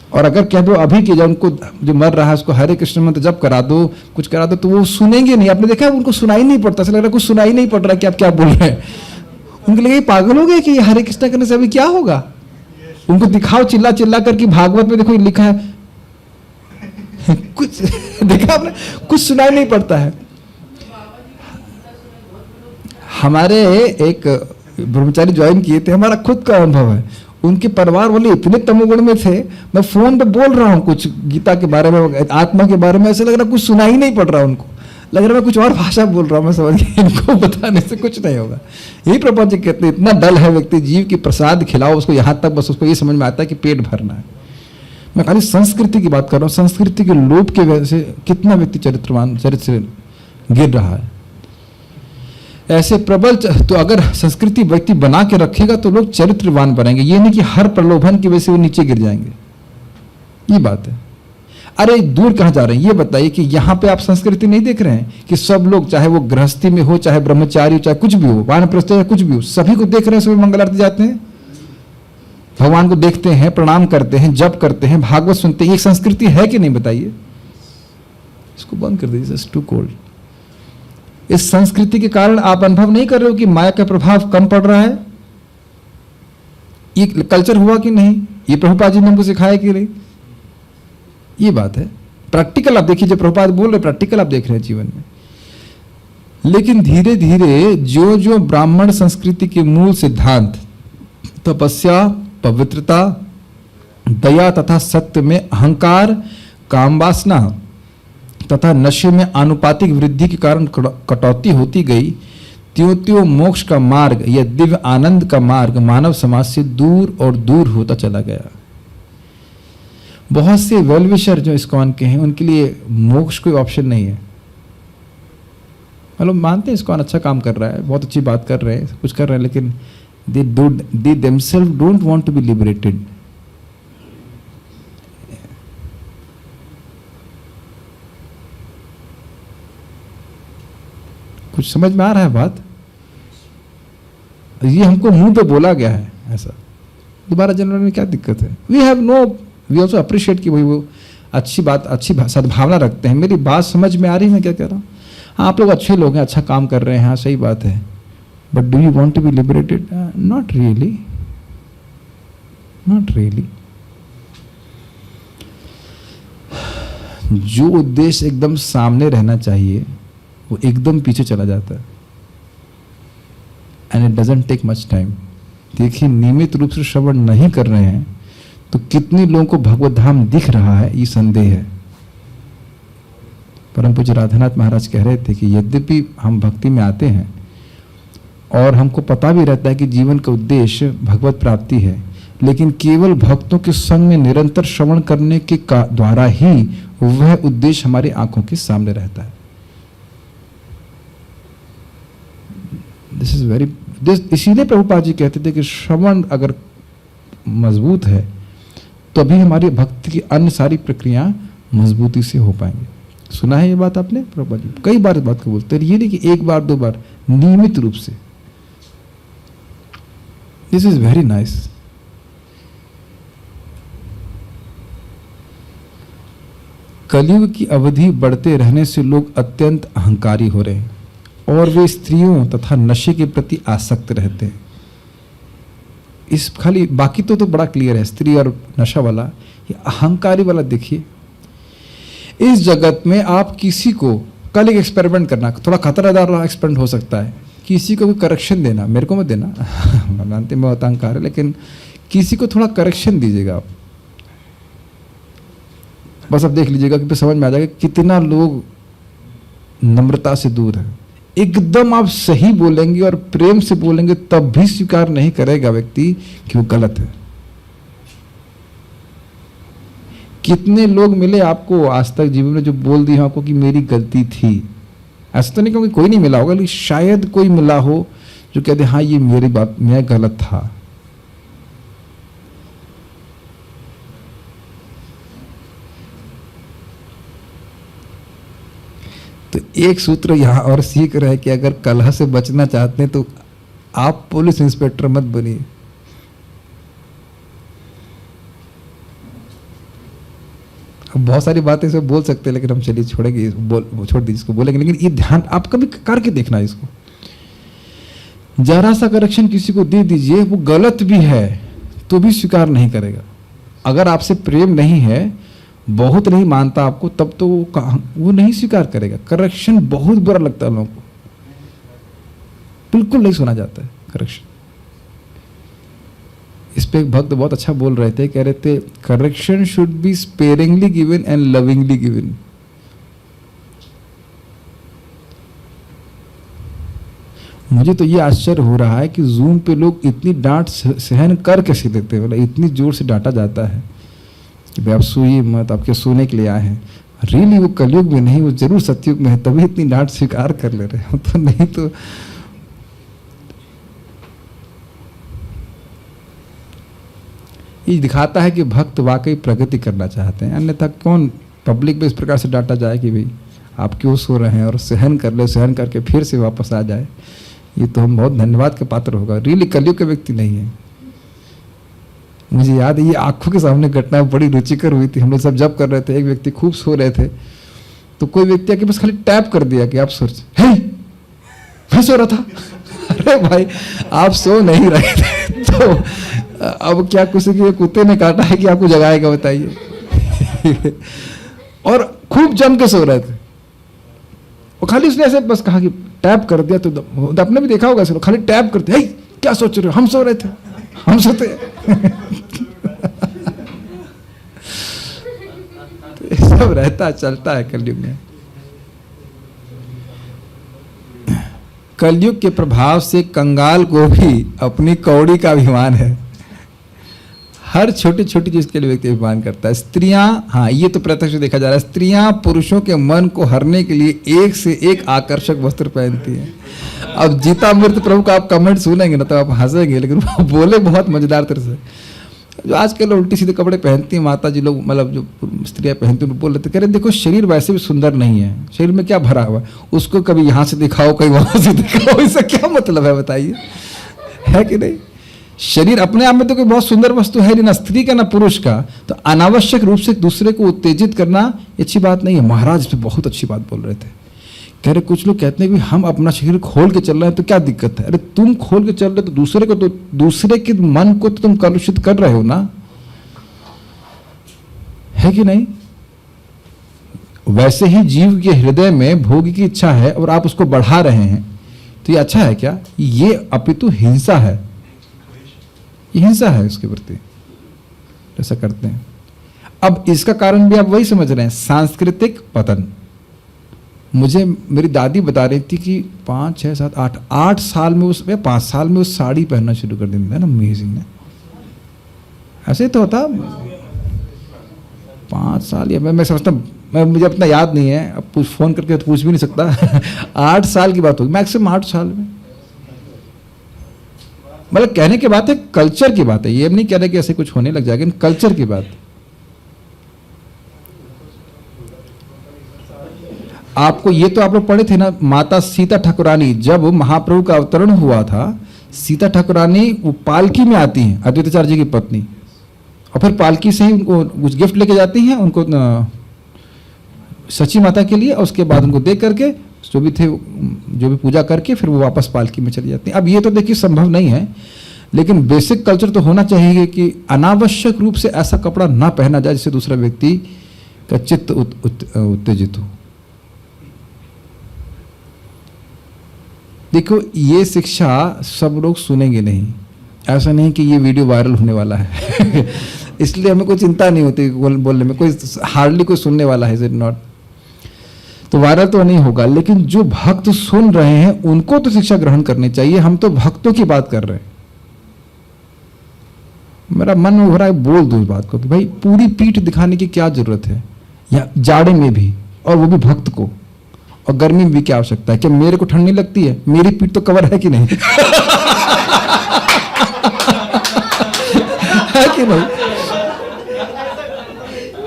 और अगर कह दो अभी की, जब उनको जो मर रहा है उसको हरे कृष्ण मंत्र जब करा दो, कुछ करा दो, तो वो सुनेंगे नहीं। आपने देखा है उनको सुनाई नहीं पड़ता, ऐसा लग रहा है कुछ सुनाई नहीं पड़ रहा कि आप क्या बोल रहे हैं। उनके लिए पागल हो गए कि हरे कृष्ण करने से अभी क्या होगा। उनको दिखाओ चिल्ला चिल्ला करके, भागवत में देखो लिखा है कुछ देखा आपने, कुछ सुनाई नहीं पड़ता है। हमारे एक ब्रह्मचारी ज्वाइन किए थे, हमारा खुद का अनुभव है। उनके परिवार वाले इतने तमोगुण में थे, मैं फोन पे बोल रहा हूँ कुछ गीता के बारे में, आत्मा के बारे में, ऐसे लग रहा कुछ सुनाई नहीं पड़ रहा उनको, लग रहा मैं कुछ और भाषा बोल रहा हूँ। मैं समझ गया इनको बताने से कुछ नहीं होगा। यही प्रभुपाद जी कहते हैं, इतना डल है व्यक्ति, जीव की प्रसाद खिलाओ उसको, यहाँ तक बस उसको ये समझ में आता है कि पेट भरना है। मैं खाली संस्कृति की बात कर रहा हूँ, संस्कृति के लोभ की वजह से कितना व्यक्ति चरित्र से गिर रहा है। ऐसे प्रबल तो अगर संस्कृति व्यक्ति बना के रखेगा तो लोग चरित्रवान बनेंगे। ये नहीं कि हर प्रलोभन की वजह से वो नीचे गिर जाएंगे, ये बात है। अरे दूर कहाँ जा रहे हैं ये बताइए कि यहाँ पे आप संस्कृति नहीं देख रहे हैं कि सब लोग, चाहे वो गृहस्थी में हो, चाहे ब्रह्मचारी हो, चाहे कुछ भी हो, वानप्रस्थ या कुछ भी हो, सभी को देख रहे हैं, सभी मंगल आरती जाते हैं, भगवान को देखते हैं, प्रणाम करते हैं, जप करते हैं, भागवत सुनते हैं। ये संस्कृति है कि नहीं बताइए। इसको बंद कर दीजिए, इट्स टू कोल्ड। इस संस्कृति के कारण आप अनुभव नहीं कर रहे हो कि माया का प्रभाव कम पड़ रहा है। ये कल्चर हुआ कि नहीं, ये प्रभुपाद जी ने हमको सिखाया कि नहीं, ये बात है। प्रैक्टिकल आप देखिए, जो प्रभुपाद बोल रहे प्रैक्टिकल आप देख रहे हैं जीवन में। लेकिन धीरे धीरे जो जो ब्राह्मण संस्कृति के मूल सिद्धांत, तपस्या, पवित्रता, दया तथा सत्य में अहंकार, काम वासना तथा नशे में आनुपातिक वृद्धि के कारण कटौती होती गई, त्यों त्यों मोक्ष का मार्ग या दिव्य आनंद का मार्ग मानव समाज से दूर और दूर होता चला गया। बहुत से वेलविशर जो इस्कॉन के हैं, उनके लिए मोक्ष कोई ऑप्शन नहीं है। मतलब मानते हैं इस्कॉन अच्छा काम कर रहा है, बहुत अच्छी बात कर रहे हैं, सब कुछ कर रहे हैं, लेकिन they themselves don't want to be liberated. कुछ समझ में आ रहा है बात? ये हमको मुंह पे बोला गया है ऐसा, दोबारा जनरल में क्या दिक्कत है? वी ऑल्सो अप्रिशिएट कि भाई वो अच्छी बात, अच्छी सद्भावना रखते हैं। मेरी बात समझ में आ रही है मैं क्या कह रहा हूँ? हाँ, आप लोग अच्छे लोग हैं, अच्छा काम कर रहे हैं, हाँ सही बात है, but do you want to be liberated? Not really, not really. जो उद्देश्य एकदम सामने रहना चाहिए वो एकदम पीछे चला जाता है, and it doesn't take much time. देखिए, नियमित रूप से श्रवण नहीं कर रहे हैं तो कितने लोगों को भगवत धाम दिख रहा है, ये संदेह है। परम पूज्य राधानाथ महाराज कह रहे थे कि यद्यपि हम भक्ति में आते हैं और हमको पता भी रहता है कि जीवन का उद्देश्य भगवत प्राप्ति है, लेकिन केवल भक्तों के संग में निरंतर श्रवण करने के द्वारा ही वह उद्देश्य हमारी आंखों के सामने रहता है। इसीलिए प्रभुपाद जी कहते थे कि श्रवण अगर मजबूत है तो अभी हमारी भक्ति की अन्य सारी प्रक्रिया मजबूती से हो पाएंगे। सुना है ये बात आपने? प्रभुपाद जी कई बार इस बात को बोलते हैं, ये नहीं कि एक बार दो बार, नियमित रूप से। This is very nice. कलयुग की अवधि बढ़ते रहने से लोग अत्यंत अहंकारी हो रहे हैं और वे स्त्रियों तथा नशे के प्रति आसक्त रहते हैं। इस खाली बाकी तो बड़ा क्लियर है, स्त्री और नशा वाला, ये अहंकारी वाला देखिए। इस जगत में आप किसी को कल एक एक्सपेरिमेंट करना, थोड़ा खतरादार एक्सपेरिमेंट हो सकता है, किसी को भी करेक्शन देना, मेरे को मत देना मानते मैं बहुत अहंकार है, लेकिन किसी को थोड़ा करेक्शन दीजिएगा आप, बस आप देख लीजिएगा कि समझ में आ जाएगा कितना लोग नम्रता से दूर है। एकदम आप सही बोलेंगे और प्रेम से बोलेंगे तब भी स्वीकार नहीं करेगा व्यक्ति कि वो गलत है। कितने लोग मिले आपको आज तक जीवन में जो बोल दिया आपको कि मेरी गलती थी? ऐसा तो नहीं क्योंकि कोई नहीं मिला होगा, लेकिन शायद कोई मिला हो जो कहते हाँ ये मेरी बात, मैं गलत था। तो एक सूत्र यहाँ और सीख रहे हैं कि अगर कलह से बचना चाहते हैं तो आप पुलिस इंस्पेक्टर मत बनिए। अब बहुत सारी बातें इसे बोल सकते हैं, लेकिन हम चलिए छोड़ेंगे, छोड़ दीजिए इसको, बोलेंगे। लेकिन ये ध्यान आप कभी करके देखना इसको। जरा सा करेक्शन किसी को दे दीजिए, वो गलत भी है तो भी स्वीकार नहीं करेगा। अगर आपसे प्रेम नहीं है, बहुत नहीं मानता आपको, तब तो वो नहीं स्वीकार करेगा। करेक्शन बहुत बुरा लगता है लोगों को, बिल्कुल नहीं सुना जाता है करेक्शन। इस पे एक भक्त बहुत अच्छा बोल रहे थे, कह रहे थे correction should be sparingly given and lovingly given. मुझे तो ये आश्चर्य हो रहा है कि जूम पे लोग इतनी डांट सहन कर कैसे लेते हैं, मतलब इतनी जोर से डांटा जाता है कि भाई आप सोइए मत, आपके सोने के लिए आए हैं। रियली वो कलयुग में नहीं, वो जरूर सतयुग में है, तभी इतनी डांट स्वीकार कर ले रहे हो, तो नहीं तो ये दिखाता है कि भक्त वाकई प्रगति करना चाहते हैं। अन्यथा कौन पब्लिक में इस प्रकार से डांटा जाए कि भाई आप क्यों सो रहे हैं, और सहन कर ले, सहन करके फिर से वापस आ जाए, ये तो हम बहुत धन्यवाद के पात्र होगा। रियली कलयुग के व्यक्ति नहीं है। मुझे याद है ये आंखों के सामने घटना बड़ी रुचिकर हुई थी। हम लोग सब जब कर रहे थे, एक व्यक्ति खूब सो रहे थे, तो कोई व्यक्ति आके बस खाली टैप कर दिया कि आप सो रहे, मैं सो रहा था। अरे भाई आप सो नहीं रहे थे, तो अब क्या किसी के कुत्ते ने काटा है कि आपको जगाएगा, बताइए। और खूब जम के सो रहे थे, और खाली उसने ऐसे बस कहा कि टैप कर दिया, तो आपने भी देखा होगा, खाली टैप कर दिया, क्या सोच रहे हो, हम सो रहे थे, हम सोते। तो सब रहता चलता है कलयुग में। कलयुग के प्रभाव से कंगाल को भी अपनी कौड़ी का अभिमान है। हर छोटी छोटी चीज के लिए व्यक्ति अभिमान करता है। स्त्रियां, हाँ ये तो प्रत्यक्ष देखा जा रहा है, स्त्रियां पुरुषों के मन को हरने के लिए एक से एक आकर्षक वस्त्र पहनती हैं। अब जीतामृत प्रभु का आप कमेंट सुनेंगे ना तो आप हंसेंगे, लेकिन वो बोले बहुत मजेदार तरह से। जो आजकल उल्टी सीधे कपड़े पहनती हैं माता जी लोग, मतलब जो स्त्रियां पहनती हैं, बोल रहे थे, कह रहे देखो शरीर वैसे भी सुंदर नहीं है, शरीर में क्या भरा हुआ है, उसको कभी यहाँ से दिखाओ कहीं वहां से दिखाओ, इसका क्या मतलब है बताइए, है कि नहीं। शरीर अपने आप में तो कोई बहुत सुंदर वस्तु है नहीं, ना स्त्री का ना पुरुष का, तो अनावश्यक रूप से दूसरे को उत्तेजित करना अच्छी बात नहीं है। महाराज इस पर बहुत अच्छी बात बोल रहे थे, कह रहे कुछ लोग कहते हैं कि हम अपना शरीर खोल के चल रहे हैं तो क्या दिक्कत है। अरे तुम खोल के चल रहे तो दूसरे के मन को तो तुम कलुषित कर रहे हो ना, है कि नहीं। वैसे ही जीव के हृदय में भोग की इच्छा है और आप उसको बढ़ा रहे हैं, तो ये अच्छा है क्या? ये अपितु हिंसा है, ये हिंसा है उसके प्रति, ऐसा करते हैं। अब इसका कारण भी आप वही समझ रहे हैं, सांस्कृतिक पतन। मुझे मेरी दादी बता रही थी कि 5, 6, 7, 8 साल में 5 साल में उस साड़ी पहनना शुरू कर दी है ना। अमेजिंग है, ऐसे तो होता 5 साल, या मैं समझता, मुझे अपना याद नहीं है, अब फोन करके तो पूछ भी नहीं सकता। 8 साल की बात होगी, मैक्सिमम 8 साल में। मतलब कहने की बात है, कल्चर की बात है, ये नहीं कह रहे कि ऐसे कुछ होने लग जाएगा, कल्चर की बात। आपको ये तो आप लोग पढ़े थे ना, माता सीता ठाकुरानी, जब महाप्रभु का अवतरण हुआ था, सीता ठाकुरानी वो पालकी में आती हैं, अद्वैताचार्य जी की पत्नी, और फिर पालकी से ही उनको कुछ गिफ्ट लेके जाती हैं उनको सची माता के लिए, और उसके बाद उनको दे करके जो भी थे, जो भी पूजा करके फिर वो वापस पालकी में चली जाती हैं। अब ये तो देखिए संभव नहीं है, लेकिन बेसिक कल्चर तो होना चाहिए कि अनावश्यक रूप से ऐसा कपड़ा ना पहना जाए जिससे दूसरा व्यक्ति का चित्त उत्तेजित हो। देखो ये शिक्षा सब लोग सुनेंगे नहीं, ऐसा नहीं कि ये वीडियो वायरल होने वाला है। इसलिए हमें कोई चिंता नहीं होती बोलने में, कोई हार्डली कोई सुनने वाला है, इज इट नॉट। तो वायरल तो नहीं होगा, लेकिन जो भक्त सुन रहे हैं उनको तो शिक्षा ग्रहण करनी चाहिए। हम तो भक्तों की बात कर रहे हैं। मेरा मन हो रहा है बोल दो इस बात को कि भाई पूरी पीठ दिखाने की क्या जरूरत है, या जाड़े में भी, और वो भी भक्त को, और गर्मी में भी क्या आवश्यकता है? क्या मेरे को ठंड नहीं लगती है? मेरी पीठ तो कवर है कि नहीं? है कि नहीं?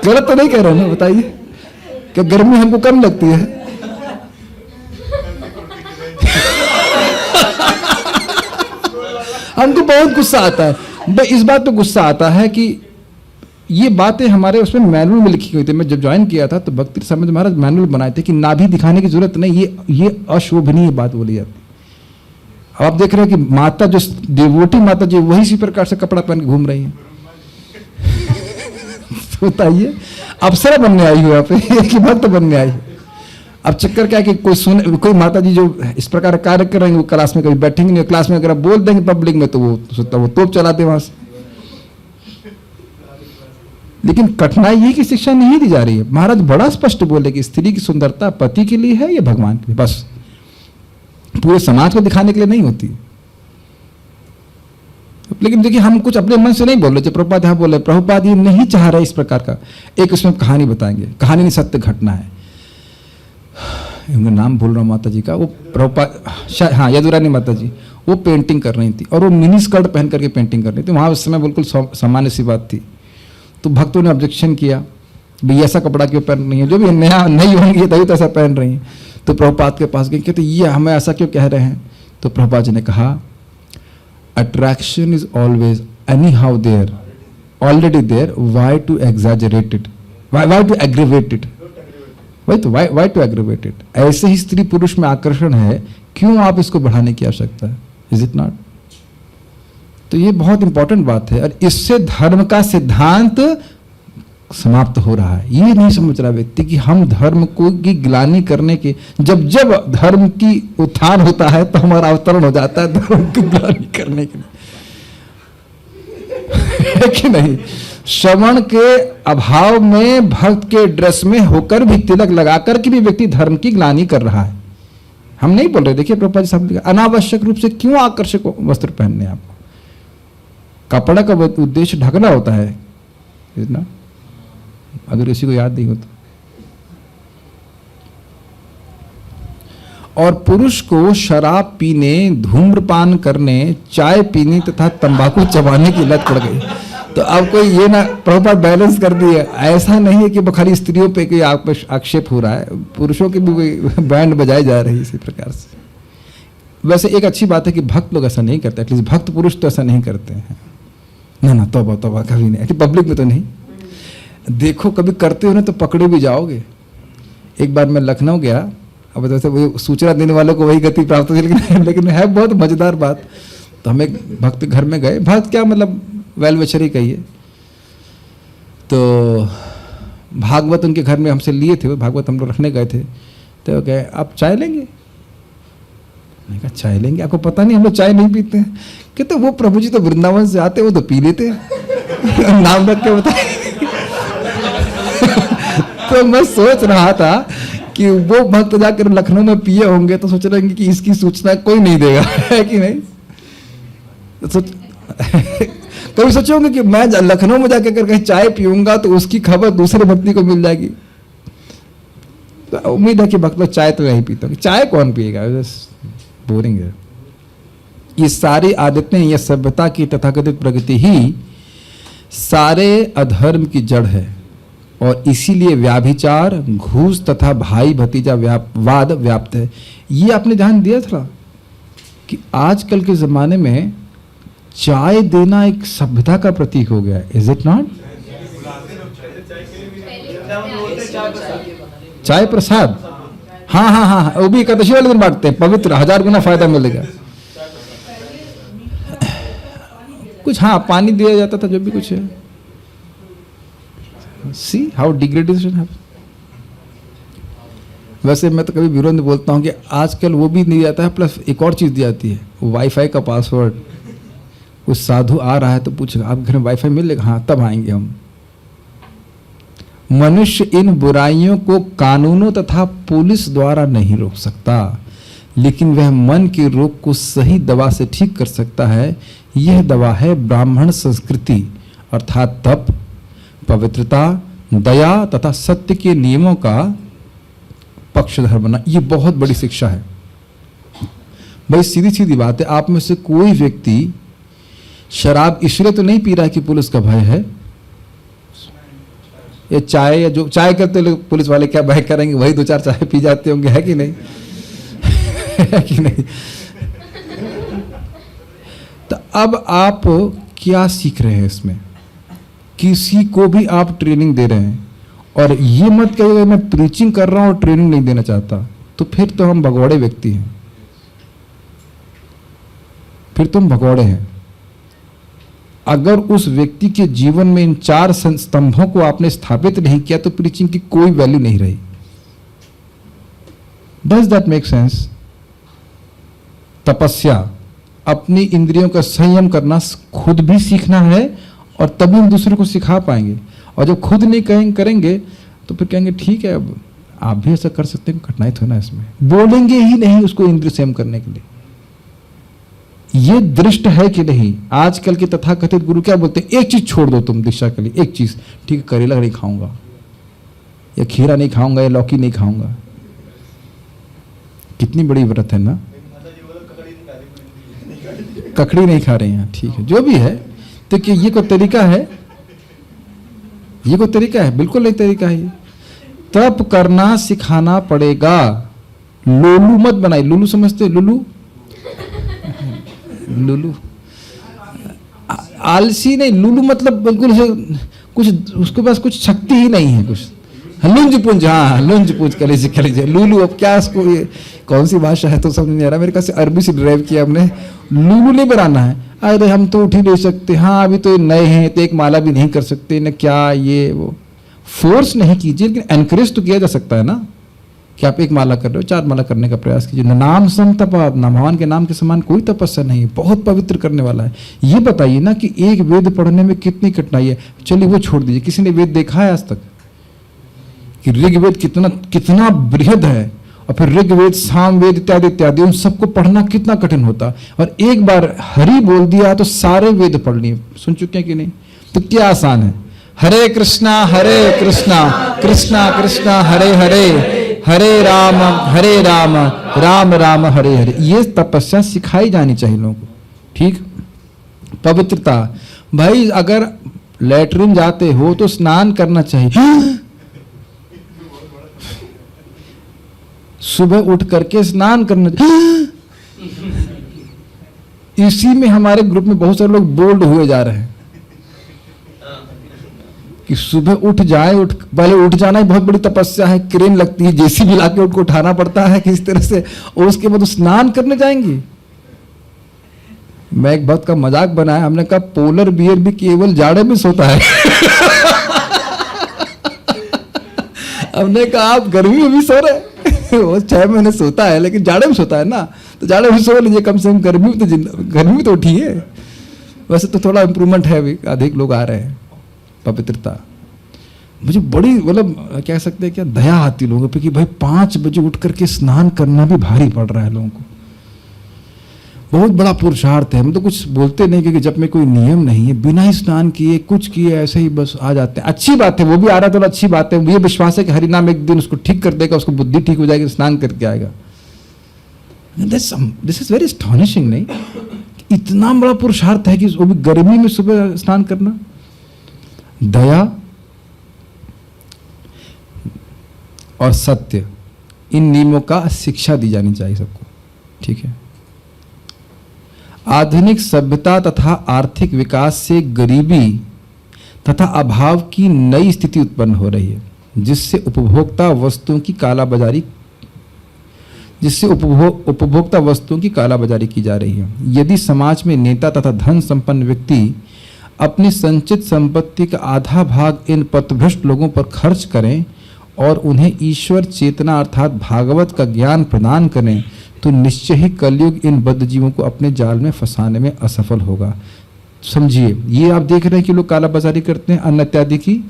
गलत तो नहीं कह रहे ना, बताइए। क्या गर्मी हमको कम लगती है? हमको बहुत गुस्सा आता है भाई, इस बात पे गुस्सा आता है कि ये बातें हमारे उसमें मैनुअल में लिखी हुई थी। मैं जब ज्वाइन किया था तो भक्ति समय महाराज मैनुअल बनाए थे कि नाभि दिखाने की जरूरत नहीं, ये अशोभनीय बात बोली जाती। अब आप देख रहे हैं कि माता जो देवोटी माता जी वही इसी प्रकार से कपड़ा पहन के घूम रही हैं। तो बताइए, अप्सरा बनने आई हो आप कि भक्त बनने आई। अब चक्कर क्या है कि कोई माता जी जो इस प्रकार कार्य कर रहे हैं वो क्लास में कभी बैठेंगे नहीं, क्लास में अगर आप बोल देंगे पब्लिक में तो वो तोप चलाते वहां से। लेकिन कठिनाई ये कि शिक्षा नहीं दी जा रही है। महाराज बड़ा स्पष्ट बोले कि स्त्री की सुंदरता पति के लिए है या भगवान के लिए, बस पूरे समाज को दिखाने के लिए नहीं होती। लेकिन देखिए हम कुछ अपने मन से नहीं बोल रहे, जब प्रभुपाद यहाँ बोले, प्रभुपाद ये नहीं चाह रहे इस प्रकार का। एक उसमें कहानी बताएंगे, कहानी नहीं सत्य घटना है। उनका नाम भूल रहा हूँ माता जी का, वो प्रभुपाद, हाँ यदुरानी माता जी, वो पेंटिंग कर रही थी और वो मिनी स्कर्ट पहन करके पेंटिंग कर रही थी। वहाँ उस समय बिल्कुल सामान्य सी बात थी। तो भक्तों ने ऑब्जेक्शन किया, भाई ऐसा कपड़ा क्यों पहन रही है, जो भी नया नहीं होंगी तभी तो ऐसा पहन रही हैं। तो प्रभुपाद के पास गए, कहते ये हमें ऐसा क्यों कह रहे हैं। तो प्रभुपाद जी ने कहा, attraction is always anyhow there, already there, why to exaggerate it, why to aggravate it, why to aggravate it. ऐसे ही स्त्री पुरुष में आकर्षण है, क्यों आप इसको बढ़ाने की आवश्यकता है, इज इट नॉट। तो ये बहुत इंपॉर्टेंट बात है और इससे धर्म का सिद्धांत समाप्त हो रहा है। ये नहीं समझ रहा व्यक्ति कि हम धर्म को की ग्लानि करने के, जब जब धर्म की उत्थान होता है तो हमारा अवतरण हो जाता है धर्म की ग्लानि करने के लिए, है कि नहीं। श्रवण के अभाव में भक्त के ड्रेस में होकर भी, तिलक लगाकर के भी व्यक्ति धर्म की ग्लानि कर रहा है। हम नहीं बोल रहे, देखिए प्रभुपाद जी साहब अनावश्यक रूप से क्यों आकर्षक वस्त्र पहनने आपको। कपड़ा का उद्देश्य ढकना होता है इतना, अगर किसी को याद नहीं हो तो। और पुरुष को शराब पीने, धूम्रपान करने, चाय पीने तथा तंबाकू चबाने की लत पड़ गई। तो अब कोई ये ना प्रॉपर बैलेंस कर दिए, ऐसा नहीं है कि खाली स्त्रियों पे कोई आक्षेप हो रहा है, पुरुषों की भी बैंड बजाई जा रही है इसी प्रकार से। वैसे एक अच्छी बात है कि भक्त लोग ऐसा नहीं करते, एटलीस्ट भक्त पुरुष तो ऐसा नहीं करते हैं। ना तौबा तौबा कभी नहीं, पब्लिक में तो नहीं। देखो कभी करते हो ना तो पकड़े भी जाओगे। एक बार मैं लखनऊ गया, अब वैसे वो सूचना देने वालों को वही गति प्राप्त हुई, लेकिन है बहुत मजेदार बात। तो हम एक भक्त घर में गए, भक्त क्या मतलब वेल विशर ही कहिए। तो भागवत उनके घर में हमसे लिए थे, वो भागवत हम लोग रखने गए थे। तो कहे आप चाय लेंगे, मैंने कहा चाय लेंगे, आपको पता नहीं हम लोग चाय नहीं पीते हैं। कहते वो प्रभु जी तो वृंदावन से आते, वो तो पी लेते हैं। नाम रख के बताए। तो मैं सोच रहा था कि वो भक्त जाकर लखनऊ में पिए होंगे तो सोच रहे कि इसकी सूचना कोई नहीं देगा, है कि नहीं। तो कभी सोचे होंगे कि मैं लखनऊ में जाकर कहीं चाय पीऊंगा तो उसकी खबर दूसरे भक्ति को मिल जाएगी। तो उम्मीद है कि भक्त लोग चाय तो नहीं पीते, चाय कौन पिएगा, बोरिंग है। ये सारी आदतें, ये सभ्यता की तथाकथित प्रगति ही सारे अधर्म की जड़ है और इसीलिए व्याभिचार, घूस तथा भाई भतीजा वाद व्याप्त है। ये आपने ध्यान दिया था कि आजकल के जमाने में चाय देना एक सभ्यता का प्रतीक हो गया है, इज इट नॉट। चाय प्रसाद, हाँ, वो भी एकादशी वाले दिन बांटते हैं, पवित्र, 1000 गुना फायदा मिलेगा। कुछ हाँ पानी दिया जाता था, जो भी कुछ है। सी हाउ डिग्रेडेशन है। वैसे मैं तो कभी विरोध में बोलता हूँ कि आजकल वो भी नहीं जाता है, प्लस एक और चीज़ दी जाती है, वाईफाई का पासवर्ड। कुछ साधु आ रहा है तो पूछेगा आप घर में वाईफाई मिलेगा, हाँ तब आएंगे हम। मनुष्य इन बुराइयों को कानूनों तथा पुलिस द्वारा नहीं रोक सकता, लेकिन वह मन के रोग को सही दवा से ठीक कर सकता है। यह दवा है ब्राह्मण संस्कृति, अर्थात तप, पवित्रता, दया तथा सत्य के नियमों का पक्षधर बनना। ये बहुत बड़ी शिक्षा है भाई, सीधी सीधी बात है। आप में से कोई व्यक्ति शराब इसलिए तो नहीं पी रहा है कि पुलिस का भय है, ये चाय या जो चाय करते लोग पुलिस वाले क्या भय करेंगे, वही 2-4 चाय पी जाते होंगे, है कि नहीं। है कि नहीं। तो अब आप क्या सीख रहे हैं इसमें? किसी को भी आप ट्रेनिंग दे रहे हैं, और ये मत कहिए मैं प्रीचिंग कर रहा हूँ और ट्रेनिंग नहीं देना चाहता, तो फिर तो हम भगौड़े व्यक्ति हैं, फिर तुम भगौड़े हैं। अगर उस व्यक्ति के जीवन में इन 4 स्तंभों को आपने स्थापित नहीं किया तो प्रीचिंग की कोई वैल्यू नहीं रही। Does that make sense? तपस्या, अपनी इंद्रियों का संयम करना खुद भी सीखना है, और तभी हम दूसरों को सिखा पाएंगे। और जब खुद नहीं करेंगे तो फिर कहेंगे ठीक है अब आप भी ऐसा कर सकते हैं, कठिनाई तो ना इसमें, बोलेंगे ही नहीं उसको इंद्रिय संयम करने के लिए। ये दृष्ट है कि नहीं? आजकल के तथाकथित गुरु क्या बोलते हैं? एक चीज छोड़ दो तुम दीक्षा के लिए, एक चीज, ठीक है करेला नहीं खाऊंगा, या खीरा नहीं खाऊंगा, या लौकी नहीं खाऊंगा। कितनी बड़ी व्रत है ना। ककड़ी नहीं खा रहे हैं, ठीक है, जो भी है। तो कि ये कोई तरीका है? ये कोई तरीका है? बिल्कुल नहीं तरीका है। तप करना सिखाना पड़ेगा। लोलू मत बनाई। लुलू समझते? लुलू लुलू आलसी नहीं, लुलू मतलब बिल्कुल कुछ उसके पास कुछ शक्ति ही नहीं है, कुछ लुंज पुंज, हाँ लुंज पुंज कर लीजिए लुलू। अब क्या इसको, ये कौन सी भाषा है तो समझ नहीं आ रहा। मेरे ख्याल से अरबी से ड्राइव किया हमने। लुलू नहीं बनाना है। अरे हम तो उठ ही नहीं सकते, हाँ अभी तो नए हैं तो एक माला भी नहीं कर सकते न, क्या ये वो। फोर्स नहीं कीजिए, लेकिन एनकरेज तो किया जा सकता है ना, कि आप एक माला कर रहे हो, 4 माला करने का प्रयास कीजिए। नाम सम तपा, भगवान के नाम के समान कोई तपस्या नहीं, बहुत पवित्र करने वाला है। ये बताइए ना कि एक वेद पढ़ने में कितनी कठिनाई है। चलिए वो छोड़ दीजिए, किसी ने वेद देखा है आज तक कि ऋग्वेद कितना कितना बृहद है, और फिर ऋग्वेद, सामवेद इत्यादि इत्यादि, उन सबको पढ़ना कितना कठिन होता। और एक बार हरि बोल दिया तो सारे वेद पढ़ लिए। सुन चुके हैं कि नहीं? तो क्या आसान है, हरे कृष्णा कृष्णा कृष्णा हरे हरे, हरे राम राम राम हरे हरे। ये तपस्या सिखाई जानी चाहिए लोगों को, ठीक। पवित्रता, भाई अगर लेटरिन जाते हो तो स्नान करना चाहिए। सुबह उठ करके स्नान करना चाहिए। इसी में हमारे ग्रुप में बहुत सारे लोग बोल्ड हुए जा रहे हैं कि सुबह उठ जाए, पहले उठ जाना ही बहुत बड़ी तपस्या है, क्रेन लगती है, जेसीबी लाके उनको उठाना पड़ता है किस तरह से, और उसके बाद स्नान करने जाएंगे। मैं एक बहुत का मजाक बनाया, हमने कहा पोलर बियर भी केवल जाड़े में सोता है। हमने कहा आप गर्मी में भी सो रहे, वो 6 महीने सोता है लेकिन जाड़े में सोता है ना, तो जाड़े में सो लीजिए, कम से कम गर्मी में तो उठिए। वैसे तो थोड़ा इम्प्रूवमेंट है, अभी अधिक लोग आ रहे हैं। पवित्रता, मुझे बड़ी मतलब कह सकते हैं क्या, दया आती लोगों पे कि भाई 5 बजे उठ करके स्नान करना भी भारी पड़ रहा है लोगों को, बहुत बड़ा पुरुषार्थ है। हम तो कुछ बोलते नहीं क्योंकि जब में कोई नियम नहीं है, बिना ही स्नान किए कुछ किए ऐसे ही बस आ जाते हैं। अच्छी बात है, वो भी आ रहा है तो अच्छी बात है। ये विश्वास है कि हरि नाम एक दिन उसको ठीक कर देगा, उसको बुद्धि ठीक हो जाएगी, स्नान करके आएगा। दिस इज वेरी एस्टॉनिशिंग, नहीं? इतना बड़ा पुरुषार्थ है कि वो भी गर्मी में सुबह स्नान करना। दया और सत्य, इन नियमों का शिक्षा दी जानी चाहिए सबको, ठीक है। आधुनिक सभ्यता तथा आर्थिक विकास से गरीबी तथा अभाव की नई स्थिति उत्पन्न हो रही है, जिससे उपभोक्ता वस्तुओं की कालाबाजारी की जा रही है। यदि समाज में नेता तथा धन संपन्न व्यक्ति अपनी संचित संपत्ति का आधा भाग इन पथभ्रष्ट लोगों पर खर्च करें और उन्हें ईश्वर चेतना अर्थात भागवत का ज्ञान प्रदान करें, तो निश्चय ही कलयुग इन बद्धजीवों को अपने जाल में फंसाने में असफल होगा। समझिए, ये आप देख रहे हैं कि लोग कालाबाजारी करते हैं अन्न इत्यादि की,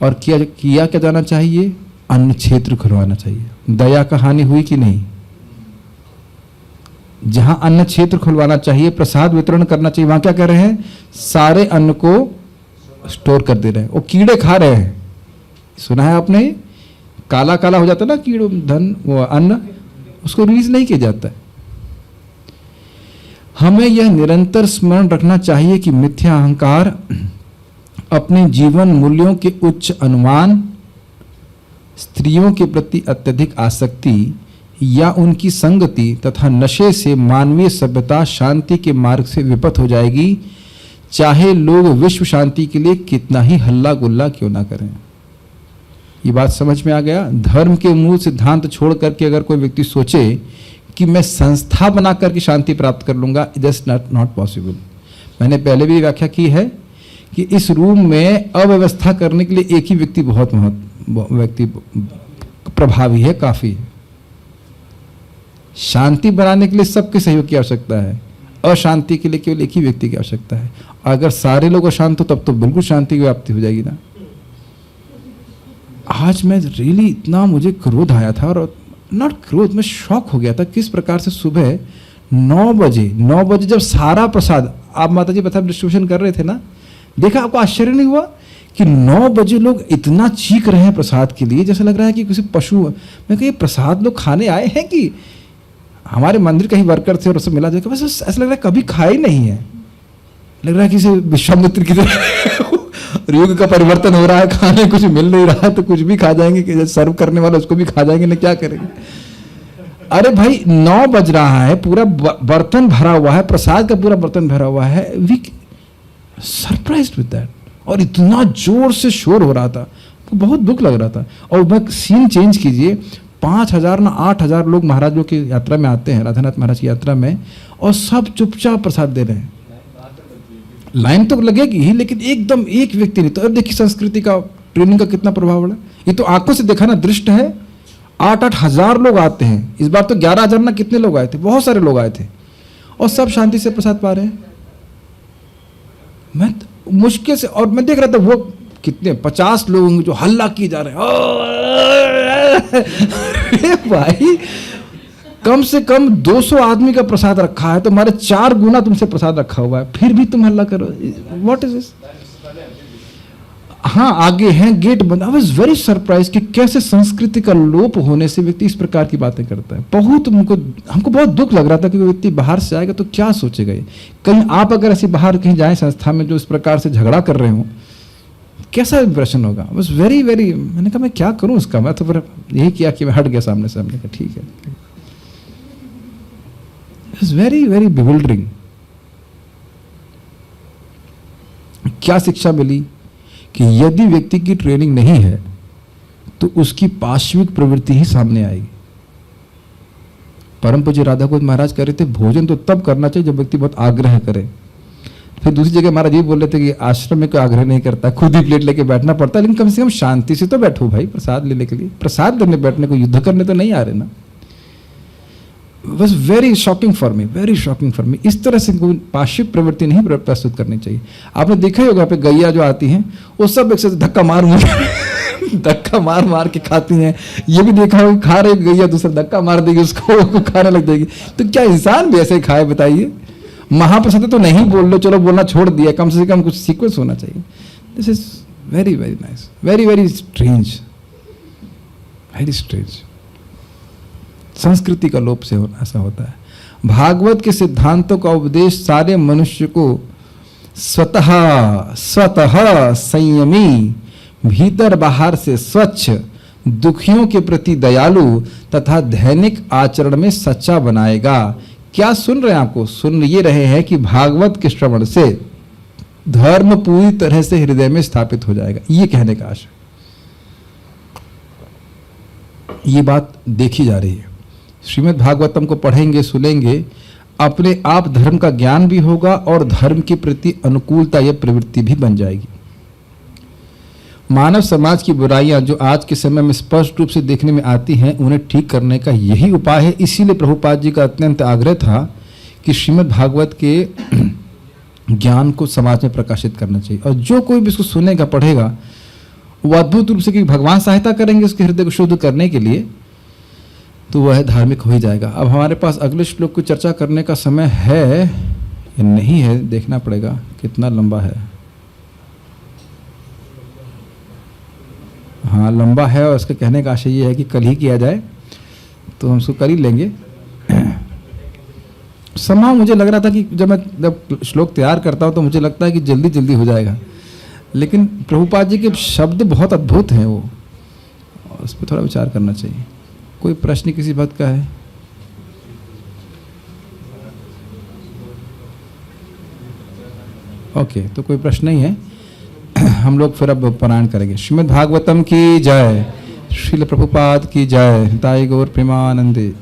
और किया क्या जाना चाहिए? अन्न क्षेत्र खुलवाना चाहिए। दया का हानि हुई कि नहीं? जहां अन्न क्षेत्र खुलवाना चाहिए, प्रसाद वितरण करना चाहिए, वहां क्या कर रहे हैं? सारे अन्न को स्टोर कर दे रहे हैं, वो कीड़े खा रहे हैं। सुना है आपने? काला काला हो जाता है ना कीड़े, धन वो अन्न, उसको रिलीज नहीं किया जाता है। हमें यह निरंतर स्मरण रखना चाहिए कि मिथ्या अहंकार, अपने जीवन मूल्यों के उच्च अनुमान, स्त्रियों के प्रति अत्यधिक आसक्ति, या उनकी संगति तथा नशे से मानवीय सभ्यता शांति के मार्ग से विपथ हो जाएगी, चाहे लोग विश्व शांति के लिए कितना ही हल्ला गुल्ला क्यों ना करें। ये बात समझ में आ गया। धर्म के मूल सिद्धांत छोड़ करके अगर कोई व्यक्ति सोचे कि मैं संस्था बना करके शांति प्राप्त कर लूंगा, जस्ट नॉट पॉसिबल। मैंने पहले भी व्याख्या की है कि इस रूम में अव्यवस्था करने के लिए एक ही व्यक्ति व्यक्ति प्रभावी है, काफी है। शांति बनाने के लिए सबके सहयोग की आवश्यकता है, अशांति के लिए केवल एक ही व्यक्ति की आवश्यकता है। अगर सारे लोग अशांत हो तब तो बिल्कुल शांति की व्याप्ति हो जाएगी ना। आज मैं रियली इतना मुझे क्रोध आया था, और नॉट क्रोध, मैं शॉक हो गया था किस प्रकार से सुबह 9 बजे जब सारा प्रसाद, आप माता जी प्रसाद डिस्ट्रीब्यूशन कर रहे थे ना, देखा आपको आश्चर्य नहीं हुआ कि 9 बजे लोग इतना चीख रहे हैं प्रसाद के लिए, जैसे लग रहा है कि किसी पशु। मैं कहा ये प्रसाद लोग खाने आए हैं कि हमारे मंदिर का ही वर्कर थे और उससे मिला जाएगा, बस ऐसा लग रहा है कभी खाए नहीं है, लग रहा है कि विश्वामित्र की तरह युग का परिवर्तन हो रहा है, खाने कुछ मिल नहीं रहा है तो कुछ भी खा जाएंगे, कि सर्व करने वाला उसको भी खा जाएंगे ना, क्या करेंगे। अरे भाई 9 बज रहा है, पूरा बर्तन भरा हुआ है, प्रसाद का पूरा बर्तन भरा हुआ है। वी सरप्राइज्ड विद दैट, और इतना जोर से शोर हो रहा था, तो बहुत दुख लग रहा था। और वह सीन चेंज कीजिए, 5,000 ना 8,000 लोग महाराजों की यात्रा में आते हैं, राधानाथ महाराज की यात्रा में, और सब चुपचाप प्रसाद दे रहे हैं। लाइन तो लगेगी ही, लेकिन एकदम एक व्यक्ति नहीं। तो अब देखिए संस्कृति का, ट्रेनिंग का कितना प्रभाव पड़ा। ये तो आंखों से देखा ना, दृष्ट है। 8-8 हजार लोग आते हैं, इस बार तो 11,000 ना कितने लोग आए थे, बहुत सारे लोग आए थे, और सब शांति से प्रसाद पा रहे हैं। मैं मुश्किल से, और मैं देख रहा था वो कितने 50 लोग होंगे जो हल्ला किए जा रहे हैं। अरे भाई कम से कम 200 आदमी का प्रसाद रखा है, तुम्हारे 4 गुना तुमसे प्रसाद रखा हुआ है, फिर भी तुम हल्ला करो, व्हाट इज दिस। हाँ आगे हैं, गेट बंद। आई वाज वेरी सरप्राइज कि कैसे संस्कृति का लोप होने से व्यक्ति इस प्रकार की बातें करता है। बहुत हमको बहुत दुख लग रहा था कि व्यक्ति बाहर से आएगा तो क्या सोचेगा। कहीं आप अगर ऐसे बाहर कहीं जाए संस्था में जो इस प्रकार से झगड़ा कर रहे हो, कैसा इंप्रेशन होगा। बस वेरी वेरी, मैंने कहा मैं क्या करूं उसका। मैं तो फिर यही किया कि मैं हट गया सामने से। हमने कहा ठीक है। It's very very bewildering. क्या शिक्षा मिली कि यदि व्यक्ति की ट्रेनिंग नहीं है तो उसकी पाश्विक प्रवृत्ति ही सामने आएगी। परम पूज्य राधा गोविंद महाराज कह रहे थे भोजन तो तब करना चाहिए जब व्यक्ति बहुत आग्रह करे। फिर दूसरी जगह महाराज ये बोल रहे थे कि आश्रम में कोई आग्रह नहीं करता, खुद ही प्लेट लेके बैठना पड़ता है, लेकिन कम से कम शांति से तो बैठो भाई प्रसाद लेने के लिए। प्रसाद लेने बैठने को, युद्ध करने तो नहीं आ रहे ना। Was very shocking for me, very shocking for me. इस तरह से पाश्विक प्रवृत्ति नहीं प्रस्तुत करनी चाहिए। आपने देखा ही होगा पे गैया जो आती हैं वो सब एक साथ धक्का मार के खाती हैं। ये भी देखा होगा खा रही गैया, दूसरा धक्का मार देगी उसको, खाने लग जाएगी। तो क्या इंसान भी ऐसे खाए बताइए। महाप्रसाद तो नहीं बोल लो, चलो बोलना छोड़ दिया, कम से कम कुछ सीक्वेंस होना चाहिए। This is very very nice, very very strange, very strange. संस्कृति का लोप से ऐसा होता है। भागवत के सिद्धांतों का उपदेश सारे मनुष्य को स्वतः संयमी, भीतर बाहर से स्वच्छ, दुखियों के प्रति दयालु तथा दैनिक आचरण में सच्चा बनाएगा। क्या सुन रहे हैं? आपको सुन ये रहे हैं कि भागवत के श्रवण से धर्म पूरी तरह से हृदय में स्थापित हो जाएगा। ये कहने का आशय, ये बात देखी जा रही है। श्रीमद् भागवतम को पढ़ेंगे, सुनेंगे, अपने आप धर्म का ज्ञान भी होगा और धर्म के प्रति अनुकूलता या प्रवृत्ति भी बन जाएगी। मानव समाज की बुराइयां जो आज के समय में स्पष्ट रूप से देखने में आती हैं, उन्हें ठीक करने का यही उपाय है। इसीलिए प्रभुपाद जी का अत्यंत आग्रह था कि श्रीमद् भागवत के ज्ञान को समाज में प्रकाशित करना चाहिए। और जो कोई भी इसको सुनेगा, पढ़ेगा, वो अद्भुत रूप से कि भगवान सहायता करेंगे उसके हृदय को शुद्ध करने के लिए, तो वह धार्मिक हो ही जाएगा। अब हमारे पास अगले श्लोक की चर्चा करने का समय है या नहीं है, देखना पड़ेगा कितना लंबा है। हाँ लंबा है, और इसका कहने का आशय ये है कि कल ही किया जाए तो हम उसको कर ही लेंगे। समय मुझे लग रहा था कि जब श्लोक तैयार करता हूँ तो मुझे लगता है कि जल्दी जल्दी हो जाएगा, लेकिन प्रभुपाद जी के शब्द बहुत अद्भुत हैं, वो उस पर थोड़ा विचार करना चाहिए। कोई प्रश्न किसी भक्त का है? ओके, तो कोई प्रश्न नहीं है। हम लोग फिर अब पारायण करेंगे। श्रीमद् भागवतम की जय, श्रील प्रभुपाद की जय, ताई गौर प्रेमानंदे।